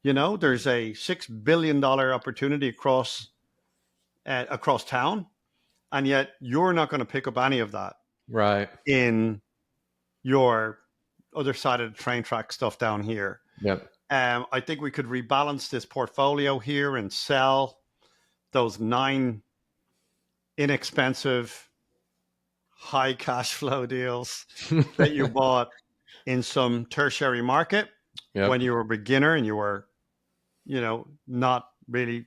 There's a $6 billion opportunity across town, and yet you're not going to pick up any of that in your other side of the train track stuff down here. Yep. I think we could rebalance this portfolio here and sell those 9 inexpensive, high cash flow deals that you bought in some tertiary market when you were a beginner and you were, not really,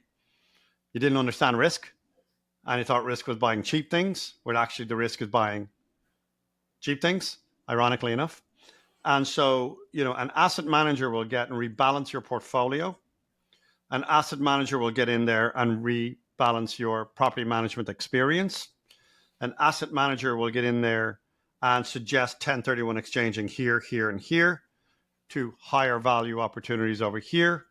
you didn't understand risk. And you thought risk was buying cheap things, where actually the risk is buying cheap things, ironically enough. And so, an asset manager will get and rebalance your portfolio. An asset manager will get in there and rebalance your property management experience. An asset manager will get in there and suggest 1031 exchanging here, here, and here to higher value opportunities over here.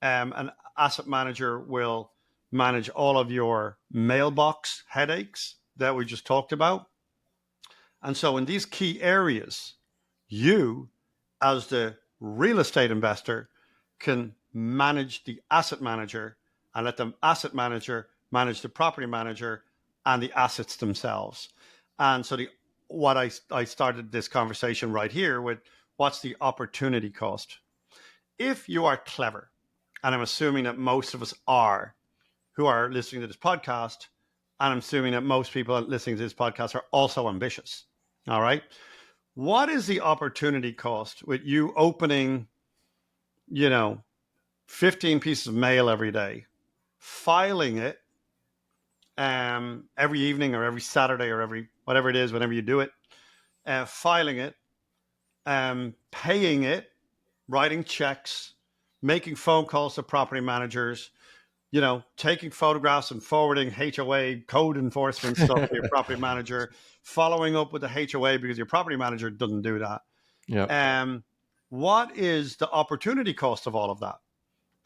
An asset manager will manage all of your mailbox headaches that we just talked about. And so in these key areas, you, as the real estate investor, can manage the asset manager and let the asset manager manage the property manager and the assets themselves. And so what I started this conversation right here with, what's the opportunity cost? If you are clever, and I'm assuming that most of us are, who are listening to this podcast, and I'm assuming that most people listening to this podcast are also ambitious. All right. What is the opportunity cost with you opening, 15 pieces of mail every day, filing it every evening or every Saturday or every whatever it is, whenever you do it, filing it, paying it, writing checks, making phone calls to property managers, taking photographs and forwarding HOA code enforcement stuff to your property manager, following up with the HOA because your property manager doesn't do that. Yeah. What is the opportunity cost of all of that?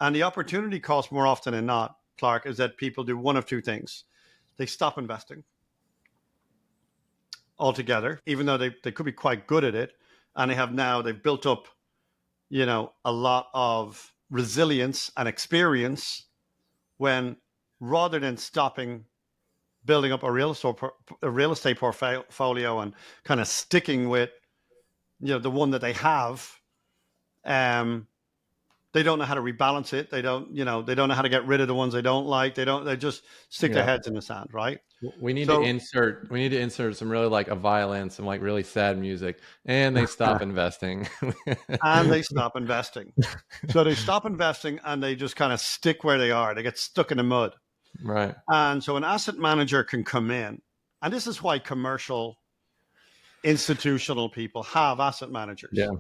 And the opportunity cost, more often than not, Clark, is that people do one of two things. They stop investing altogether, even though they could be quite good at it. And they've built up, a lot of resilience and experience, when rather than stopping building up a real estate portfolio and kind of sticking with, the one that they have, they don't know how to rebalance it. They don't know how to get rid of the ones they don't like. They just stick their heads in the sand, right? We need to insert some really like a violin, some like really sad music, and they stop investing. And they stop investing. So they stop investing and they just kind of stick where they are. They get stuck in the mud. Right. And so an asset manager can come in, and this is why commercial institutional people have asset managers. Yeah.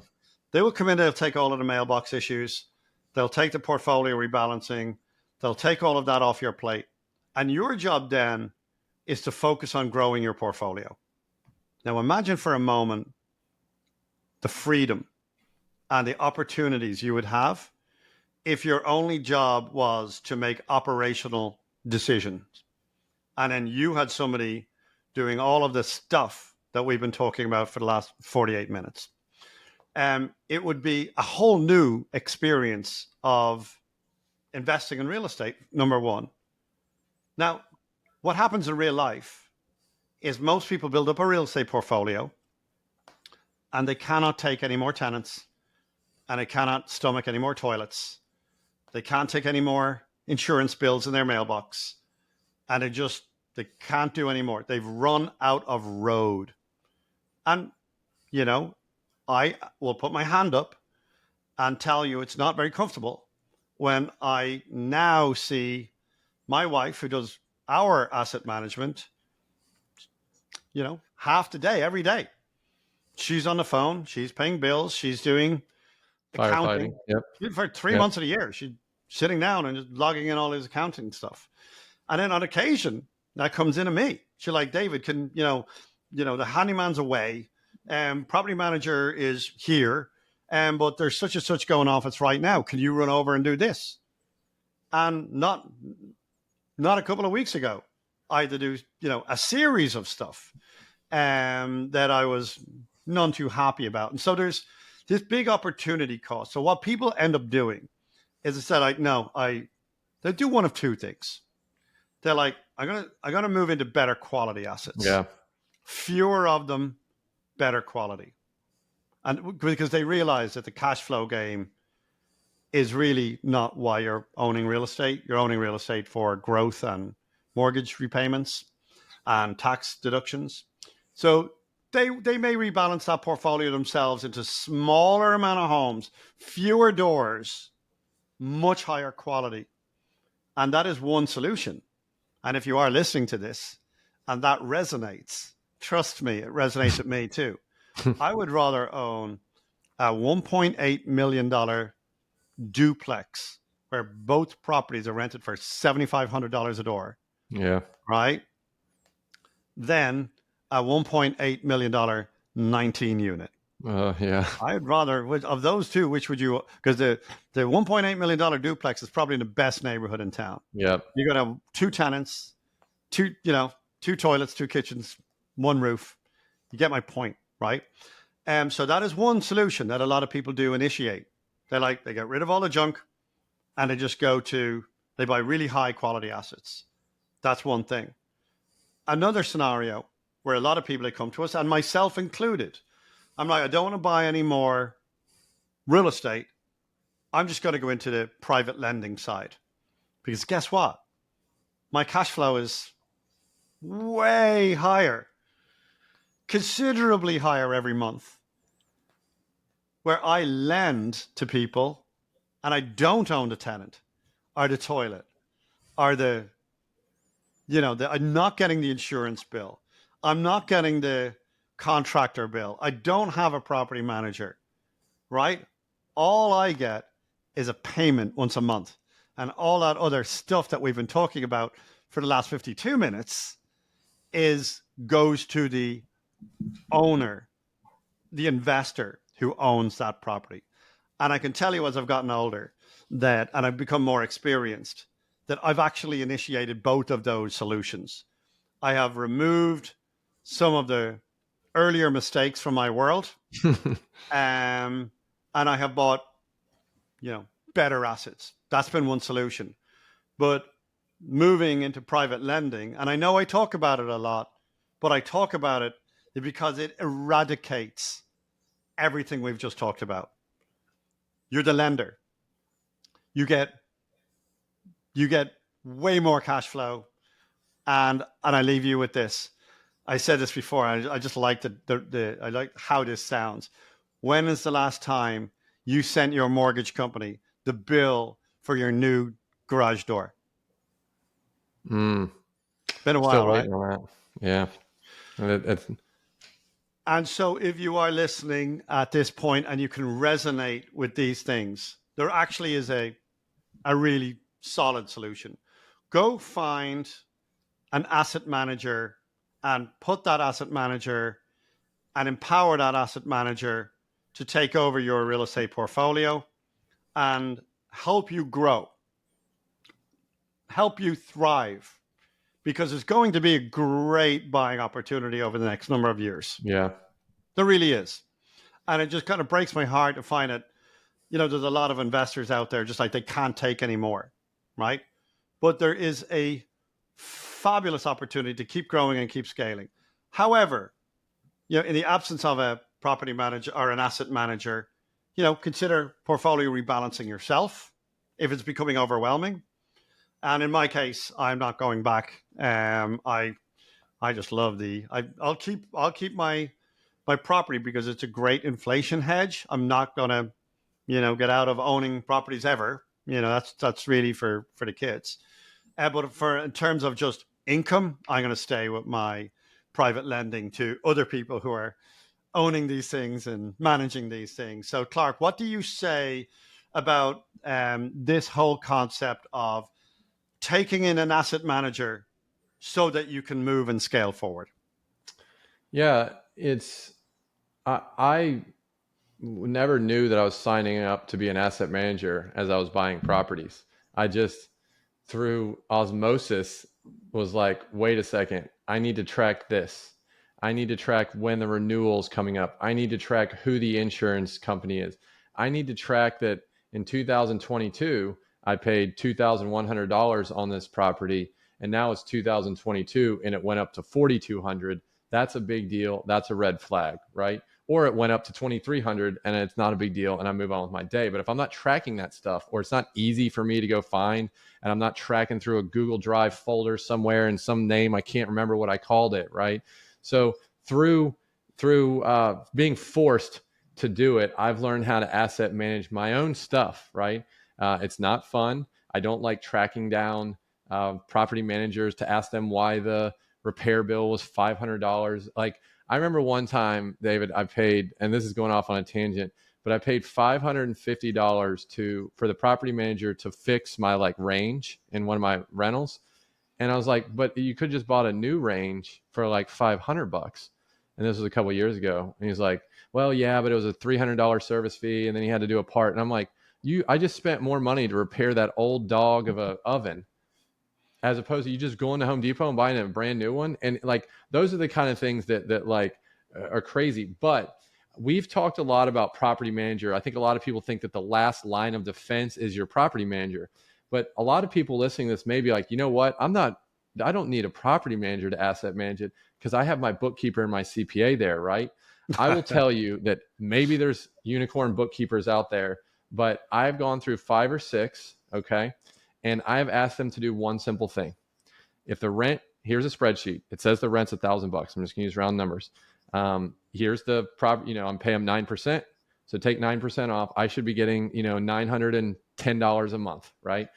They will come in, they'll take all of the mailbox issues, they'll take the portfolio rebalancing, they'll take all of that off your plate. And your job then is to focus on growing your portfolio. Now imagine for a moment the freedom and the opportunities you would have if your only job was to make operational decisions. And then you had somebody doing all of the stuff that we've been talking about for the last 48 minutes. It would be a whole new experience of investing in real estate, number one. Now, what happens in real life is most people build up a real estate portfolio and they cannot take any more tenants, and they cannot stomach any more toilets. They can't take any more insurance bills in their mailbox, and they can't do any more. They've run out of road. And, I will put my hand up and tell you it's not very comfortable when I now see my wife, who does our asset management, half the day, every day. She's on the phone, she's paying bills, she's doing accounting. Yep. For 3 months of the year, she's sitting down and just logging in all his accounting stuff. And then on occasion, that comes into me. She's like, David, can, the handyman's away, property manager is here, but there's such and such going off. It's right now. Can you run over and do this? And not a couple of weeks ago, I had to do, a series of stuff that I was none too happy about. And so there's this big opportunity cost. So what people end up doing is they do one of two things. They're like, I'm gonna move into better quality assets. Yeah. Fewer of them, better quality. And because they realize that the cash flow game is really not why you're owning real estate. You're owning real estate for growth and mortgage repayments and tax deductions. So they may rebalance that portfolio themselves into smaller amount of homes, fewer doors, much higher quality. And that is one solution. And if you are listening to this and that resonates, trust me, it resonates with me too. I would rather own a $1.8 million duplex where both properties are rented for $7,500 a door. Yeah. Right? Than a $1.8 million 19 unit. Yeah. I'd rather, of those two, which would you, because the $1.8 million duplex is probably in the best neighborhood in town. Yep. You're going to have two tenants, two toilets, two kitchens, one roof. You get my point, right? So that is one solution that a lot of people do initiate. They get rid of all the junk and they buy really high quality assets. That's one thing. Another scenario where a lot of people that come to us, and myself included, I'm like, I don't want to buy any more real estate. I'm just going to go into the private lending side. Because guess what? My cash flow is way higher, considerably higher every month, where I lend to people and I don't own the tenant or the toilet or I'm not getting the insurance bill. I'm not getting the contractor bill. I don't have a property manager, right? All I get is a payment once a month. And all that other stuff that we've been talking about for the last 52 minutes goes to the owner, the investor who owns that property. And I can tell you as I've gotten older and I've become more experienced, that I've actually initiated both of those solutions. I have removed some of the earlier mistakes from my world, and I have bought, better assets. That's been one solution. But moving into private lending, and I know I talk about it a lot, but I talk about it because it eradicates everything we've just talked about. You're the lender. You get way more cash flow. And I leave you with this. I said this before. I just like I like how this sounds. When is the last time you sent your mortgage company the bill for your new garage door? Mm. Been a Still while, right? waiting on that. Yeah. And so if you are listening at this point and you can resonate with these things, there actually is a really solid solution. Go find an asset manager and put that asset manager and empower that asset manager to take over your real estate portfolio and help you grow, help you thrive, because it's going to be a great buying opportunity over the next number of years. Yeah. There really is. And it just kind of breaks my heart to find it. There's a lot of investors out there just like they can't take anymore, right? But there is a fabulous opportunity to keep growing and keep scaling. However, in the absence of a property manager or an asset manager, consider portfolio rebalancing yourself if it's becoming overwhelming. And in my case, I'm not going back. I just love I'll keep my property because it's a great inflation hedge. I'm not gonna, get out of owning properties ever. That's really for the kids. But in terms of just income, I'm going to stay with my private lending to other people who are owning these things and managing these things. So, Clark, what do you say about this whole concept of taking in an asset manager so that you can move and scale forward? Yeah, I never knew that I was signing up to be an asset manager as I was buying properties. I just, through osmosis, was like, wait a second, I need to track this. I need to track when the renewal's coming up. I need to track who the insurance company is. I need to track that in 2022, I paid $2,100 on this property, and now it's 2022 and it went up to 4,200. That's a big deal. That's a red flag, right? Or it went up to 2,300 and it's not a big deal and I move on with my day. But if I'm not tracking that stuff, or it's not easy for me to go find, and I'm not tracking through a Google Drive folder somewhere in some name, I can't remember what I called it, right? So through being forced to do it, I've learned how to asset manage my own stuff, right? It's not fun. I don't like tracking down property managers to ask them why the repair bill was $500. Like, I remember one time, David, I paid, and this is going off on a tangent, but I paid $550 for the property manager to fix my range in one of my rentals. And I was like, but you could just bought a new range for like $500. And this was a couple of years ago. And he's like, well, yeah, but it was a $300 service fee. And then he had to do a part. And I'm like, I just spent more money to repair that old dog of a oven as opposed to you just going to Home Depot and buying a brand new one. And like, those are the kind of things that like are crazy. But we've talked a lot about property manager. I think a lot of people think that the last line of defense is your property manager. But a lot of people listening to this may be like, you know what? I don't need a property manager to asset manage it because I have my bookkeeper and my CPA there, right? I will tell you that maybe there's unicorn bookkeepers out there, but I've gone through 5 or 6, okay? And I've asked them to do one simple thing. If the rent, here's a spreadsheet. It says the rent's $1,000. I'm just gonna use round numbers. Here's the property, I'm paying them 9%. So take 9% off. I should be getting, $910 a month, right?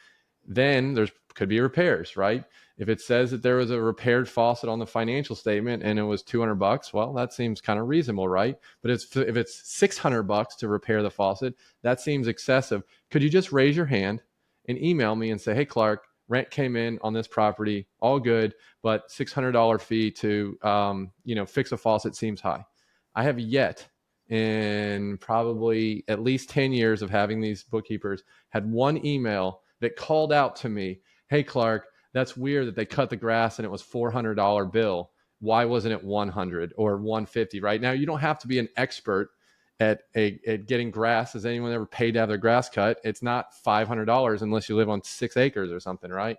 Then there's could be repairs, right? If it says that there was a repaired faucet on the financial statement and it was $200, well, that seems kind of reasonable, right? But if it's $600 to repair the faucet, that seems excessive. Could you just raise your hand and email me and say, hey, Clark, rent came in on this property, all good, but $600 fee to, fix a faucet seems high. I have yet in probably at least 10 years of having these bookkeepers had one email that called out to me, hey, Clark, that's weird that they cut the grass and it was $400 bill. Why wasn't it 100 or 150? Right now, you don't have to be an expert at getting grass. Has anyone ever paid to have their grass cut? It's not $500 unless you live on 6 acres or something, right?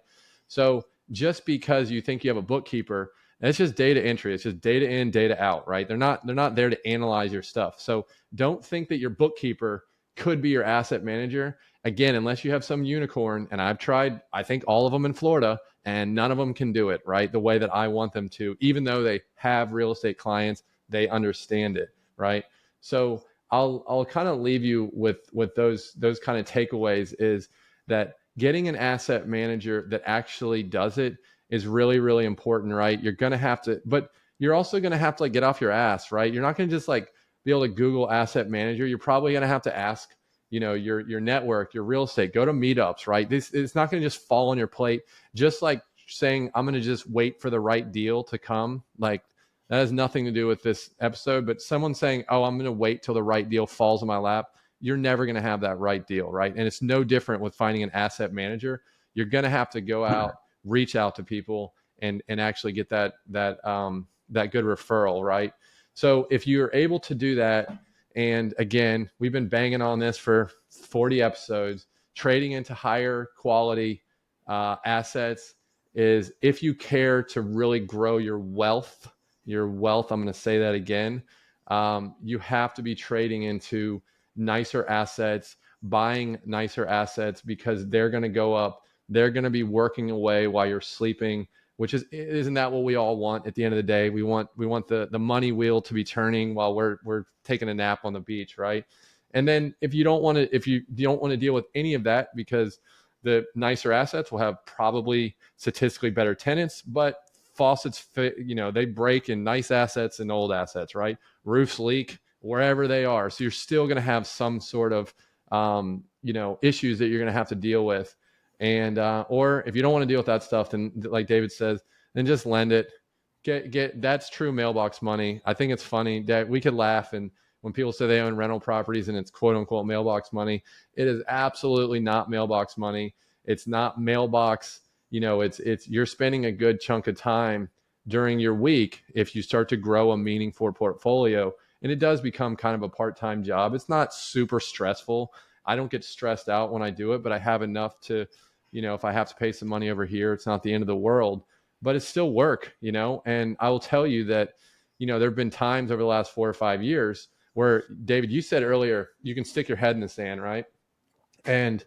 So just because you think you have a bookkeeper, it's just data entry. It's just data in, data out, right? They're not there to analyze your stuff. So don't think that your bookkeeper could be your asset manager. Again, unless you have some unicorn, and I've tried, I think all of them in Florida, and none of them can do it, right? The way that I want them to, even though they have real estate clients, they understand it, right? So I'll kind of leave you with those kind of takeaways is that getting an asset manager that actually does it is really, really important, right? You're going to have to, but you're also going to have to like get off your ass, right? You're not going to just like be able to Google asset manager. You're probably going to have to ask, your network, your real estate, go to meetups, right? It's not going to just fall on your plate. Just like saying, I'm going to just wait for the right deal to come. Like that has nothing to do with this episode, but someone saying, oh, I'm going to wait till the right deal falls in my lap. You're never going to have that right deal, right? And it's no different with finding an asset manager. You're going to have to go out, reach out to people and actually get that good referral, right? So if you're able to do that, and again, we've been banging on this for 40 episodes, trading into higher quality assets is if you care to really grow your wealth, I'm going to say that again, you have to be trading into nicer assets, buying nicer assets because they're going to go up. They're going to be working away while you're sleeping, which isn't that what we all want at the end of the day? We want the money wheel to be turning while we're taking a nap on the beach, right? And then if you don't want to deal with any of that because the nicer assets will have probably statistically better tenants, but faucets fit, they break in nice assets and old assets, right? Roofs leak wherever they are. So you're still going to have some sort of, issues that you're going to have to deal with. And, or if you don't want to deal with that stuff, then like David says, then just lend it, get that's true mailbox money. I think it's funny that we could laugh. And when people say they own rental properties and it's quote unquote mailbox money, it is absolutely not mailbox money. It's not mailbox. It's you're spending a good chunk of time during your week. If you start to grow a meaningful portfolio, and it does become kind of a part-time job, it's not super stressful. I don't get stressed out when I do it, but I have enough to, if I have to pay some money over here, it's not the end of the world, but it's still work, and I will tell you that, there have been times over the last 4 or 5 years where, David, you said earlier, you can stick your head in the sand, right? And,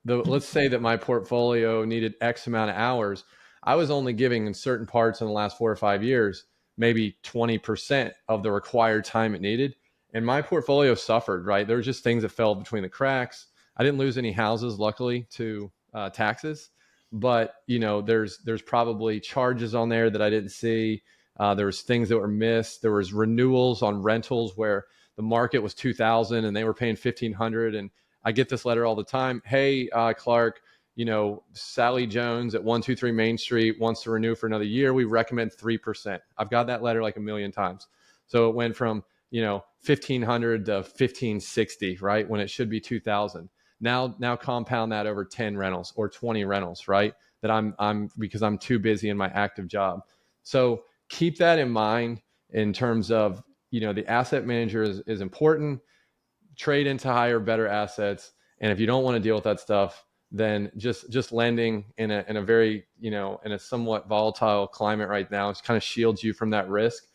let's say that my portfolio needed X amount of hours. I was only giving in certain parts in the last 4 or 5 years, maybe 20% of the required time it needed. And my portfolio suffered, right? There were just things that fell between the cracks. I didn't lose any houses, luckily, to taxes. But, there's probably charges on there that I didn't see. There was things that were missed. There was renewals on rentals where the market was 2,000 and they were paying 1,500. And I get this letter all the time. Hey, Clark, Sally Jones at 123 Main Street wants to renew for another year. We recommend 3%. I've got that letter like a million times. So it went from, 1,500 to 1,560, right? When it should be 2,000. Now compound that over 10 rentals or 20 rentals, right? That because I'm too busy in my active job. So keep that in mind in terms of, the asset manager is important. Trade into higher, better assets. And if you don't want to deal with that stuff, then just lending in a very, in a somewhat volatile climate right now, it kind of shields you from that risk.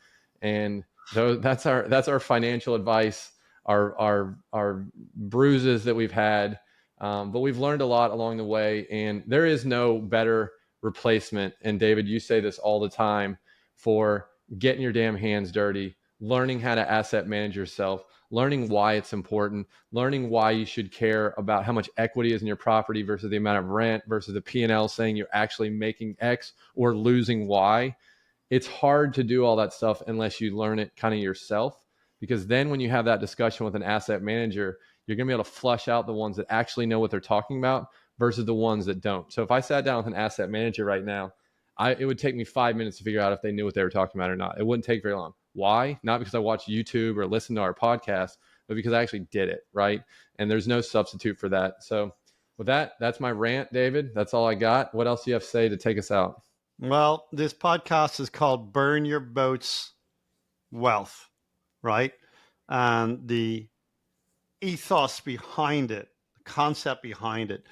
And so that's our financial advice, our bruises that we've had. But we've learned a lot along the way, and there is no better replacement. And David, you say this all the time, for getting your damn hands dirty, learning how to asset manage yourself, learning why it's important, learning why you should care about how much equity is in your property versus the amount of rent versus the P&L saying you're actually making X or losing Y. It's hard to do all that stuff unless you learn it kind of yourself, because then when you have that discussion with an asset manager, you're going to be able to flush out the ones that actually know what they're talking about versus the ones that don't. So if I sat down with an asset manager right now, it would take me 5 minutes to figure out if they knew what they were talking about or not. It wouldn't take very long. Why? Not because I watched YouTube or listened to our podcast, but because I actually did it, right? And there's no substitute for that. So with that, that's my rant, David. That's all I got. What else do you have to say to take us out? Well, this podcast is called Burn Your Boat's Wealth, right? And the ethos behind it, the concept behind it,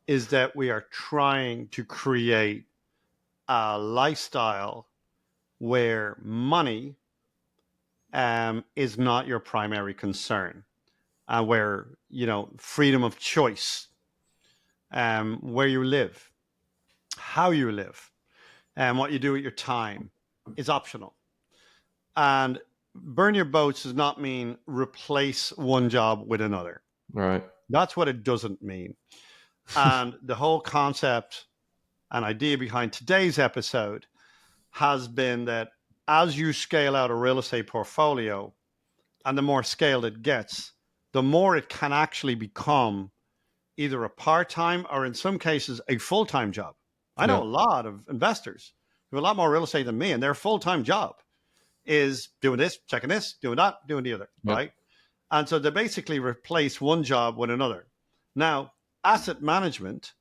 is that we are trying to create a lifestyle where money is not your primary concern, where, freedom of choice, where you live, how you live, and what you do with your time is optional. And burn your boats does not mean replace one job with another. Right. That's what it doesn't mean. And the whole concept and idea behind today's episode has been that as you scale out a real estate portfolio, and the more scaled it gets, the more it can actually become either a part-time or in some cases a full-time job. I know a lot of investors who have a lot more real estate than me, and their full-time job is doing this, checking this, doing that, doing the other, right? And so they basically replace one job with another. Now, asset management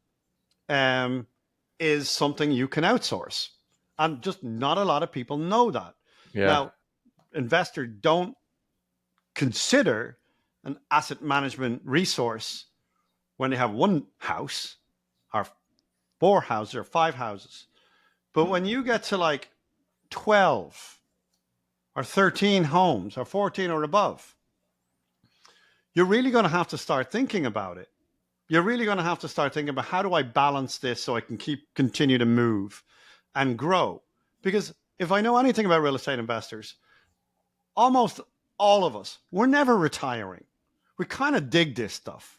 is something you can outsource, and just not a lot of people know that. Now, investors don't consider an asset management resource when they have one house or 4 houses or 5 houses. But when you get to like 12 or 13 homes or 14 or above, you're really going to have to start thinking about it. You're really going to have to start thinking about, how do I balance this so I can continue to move and grow? Because if I know anything about real estate investors, almost all of us, we're never retiring. We kind of dig this stuff.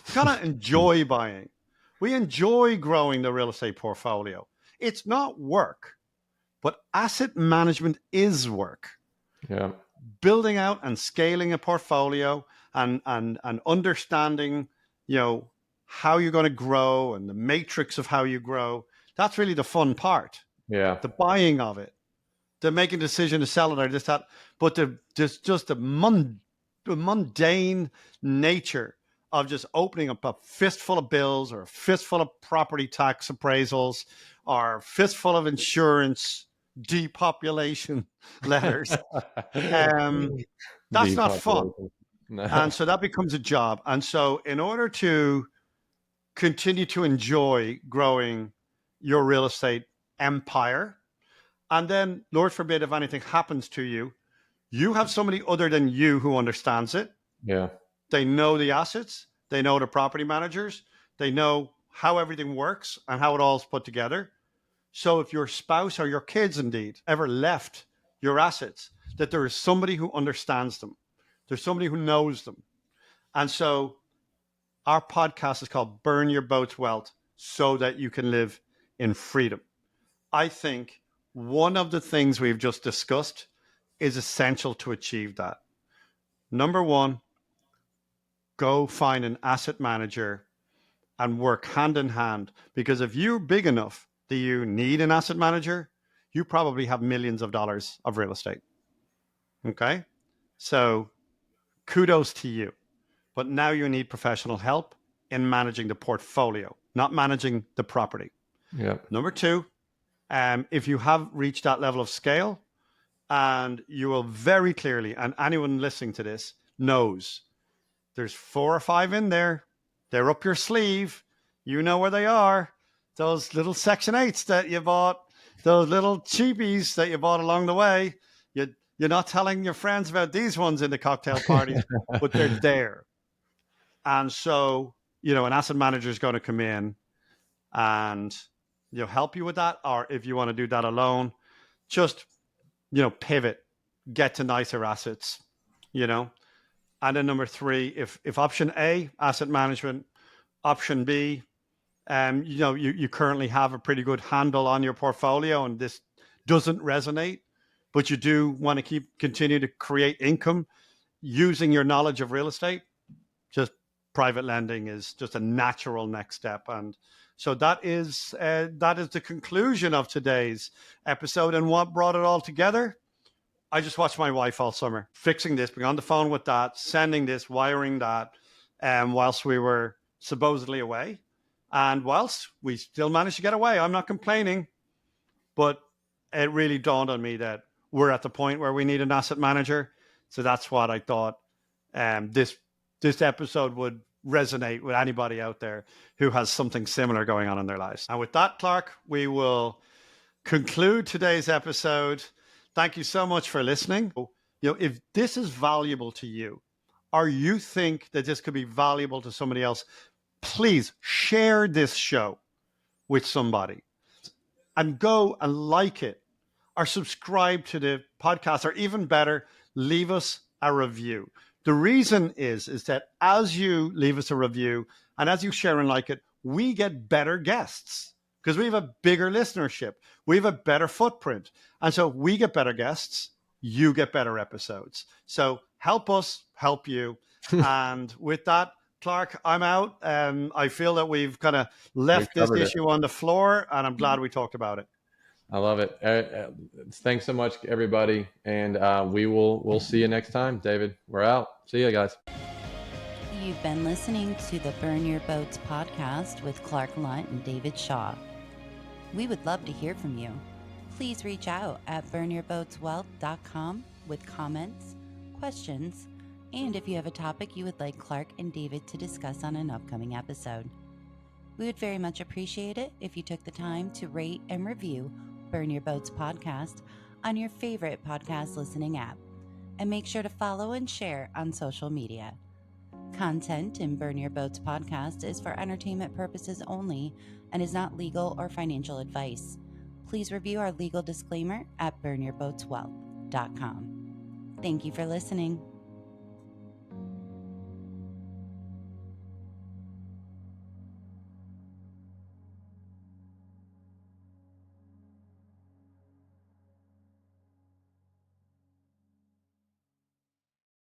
We kind of enjoy buying. We enjoy growing the real estate portfolio. It's not work, but asset management is work. Yeah. Building out and scaling a portfolio and understanding, how you're going to grow and the matrix of how you grow. That's really the fun part. Yeah. The buying of it, the making a decision to sell it or this, that, but the mundane nature of just opening up a fistful of bills or a fistful of property tax appraisals or a fistful of insurance depopulation letters. That's not fun. No. And so that becomes a job. And so in order to continue to enjoy growing your real estate empire, and then, Lord forbid, if anything happens to you, you have somebody other than you who understands it. Yeah. They know the assets. They know the property managers. They know how everything works and how it all is put together. So if your spouse or your kids indeed ever left your assets, that there is somebody who understands them. There's somebody who knows them. And so our podcast is called Burn Your Boat's Wealth so that you can live in freedom. I think one of the things we've just discussed is essential to achieve that. Number one, go find an asset manager and work hand in hand. Because if you're big enough that you need an asset manager, you probably have millions of dollars of real estate. Okay? So kudos to you. But now you need professional help in managing the portfolio, not managing the property. Yeah. Number two, if you have reached that level of scale, and you will very clearly, and anyone listening to this knows, there's 4 or 5 in there. They're up your sleeve. You know where they are. Those little Section 8s that you bought, those little cheapies that you bought along the way. You're not telling your friends about these ones in the cocktail parties, but they're there. And so, an asset manager is going to come in and help you with that. Or if you want to do that alone, just, pivot, get to nicer assets, And then number 3, if option A, asset management, option B, you currently have a pretty good handle on your portfolio and this doesn't resonate, but you do want to continue to create income using your knowledge of real estate, just private lending is just a natural next step. And so that is the conclusion of today's episode. And what brought it all together? I just watched my wife all summer, fixing this, being on the phone with that, sending this, wiring that, whilst we were supposedly away. And whilst we still managed to get away, I'm not complaining, but it really dawned on me that we're at the point where we need an asset manager. So that's what I thought this episode would resonate with anybody out there who has something similar going on in their lives. And with that, Clark, we will conclude today's episode. Thank you so much for listening. If this is valuable to you, or you think that this could be valuable to somebody else, please share this show with somebody and go and like it or subscribe to the podcast, or even better, leave us a review. The reason is that as you leave us a review and as you share and like it, we get better guests because we have a bigger listenership. We have a better footprint. And so we get better guests, you get better episodes. So help us help you. And with that, Clark, I'm out. I feel that we've kind of left this issue on the floor, and I'm glad we talked about it. I love it. Thanks so much, everybody. And we'll see you next time. David, we're out. See you guys. You've been listening to the Burn Your Boats podcast with Clark Lunt and David Shaw. We would love to hear from you. Please reach out at burnyourboatswealth.com with comments, questions, and if you have a topic you would like Clark and David to discuss on an upcoming episode. We would very much appreciate it if you took the time to rate and review Burn Your Boats podcast on your favorite podcast listening app, and make sure to follow and share on social media. Content in Burn Your Boats podcast is for entertainment purposes only and is not legal or financial advice. Please review our legal disclaimer at burnyourboatswealth.com. Thank you for listening.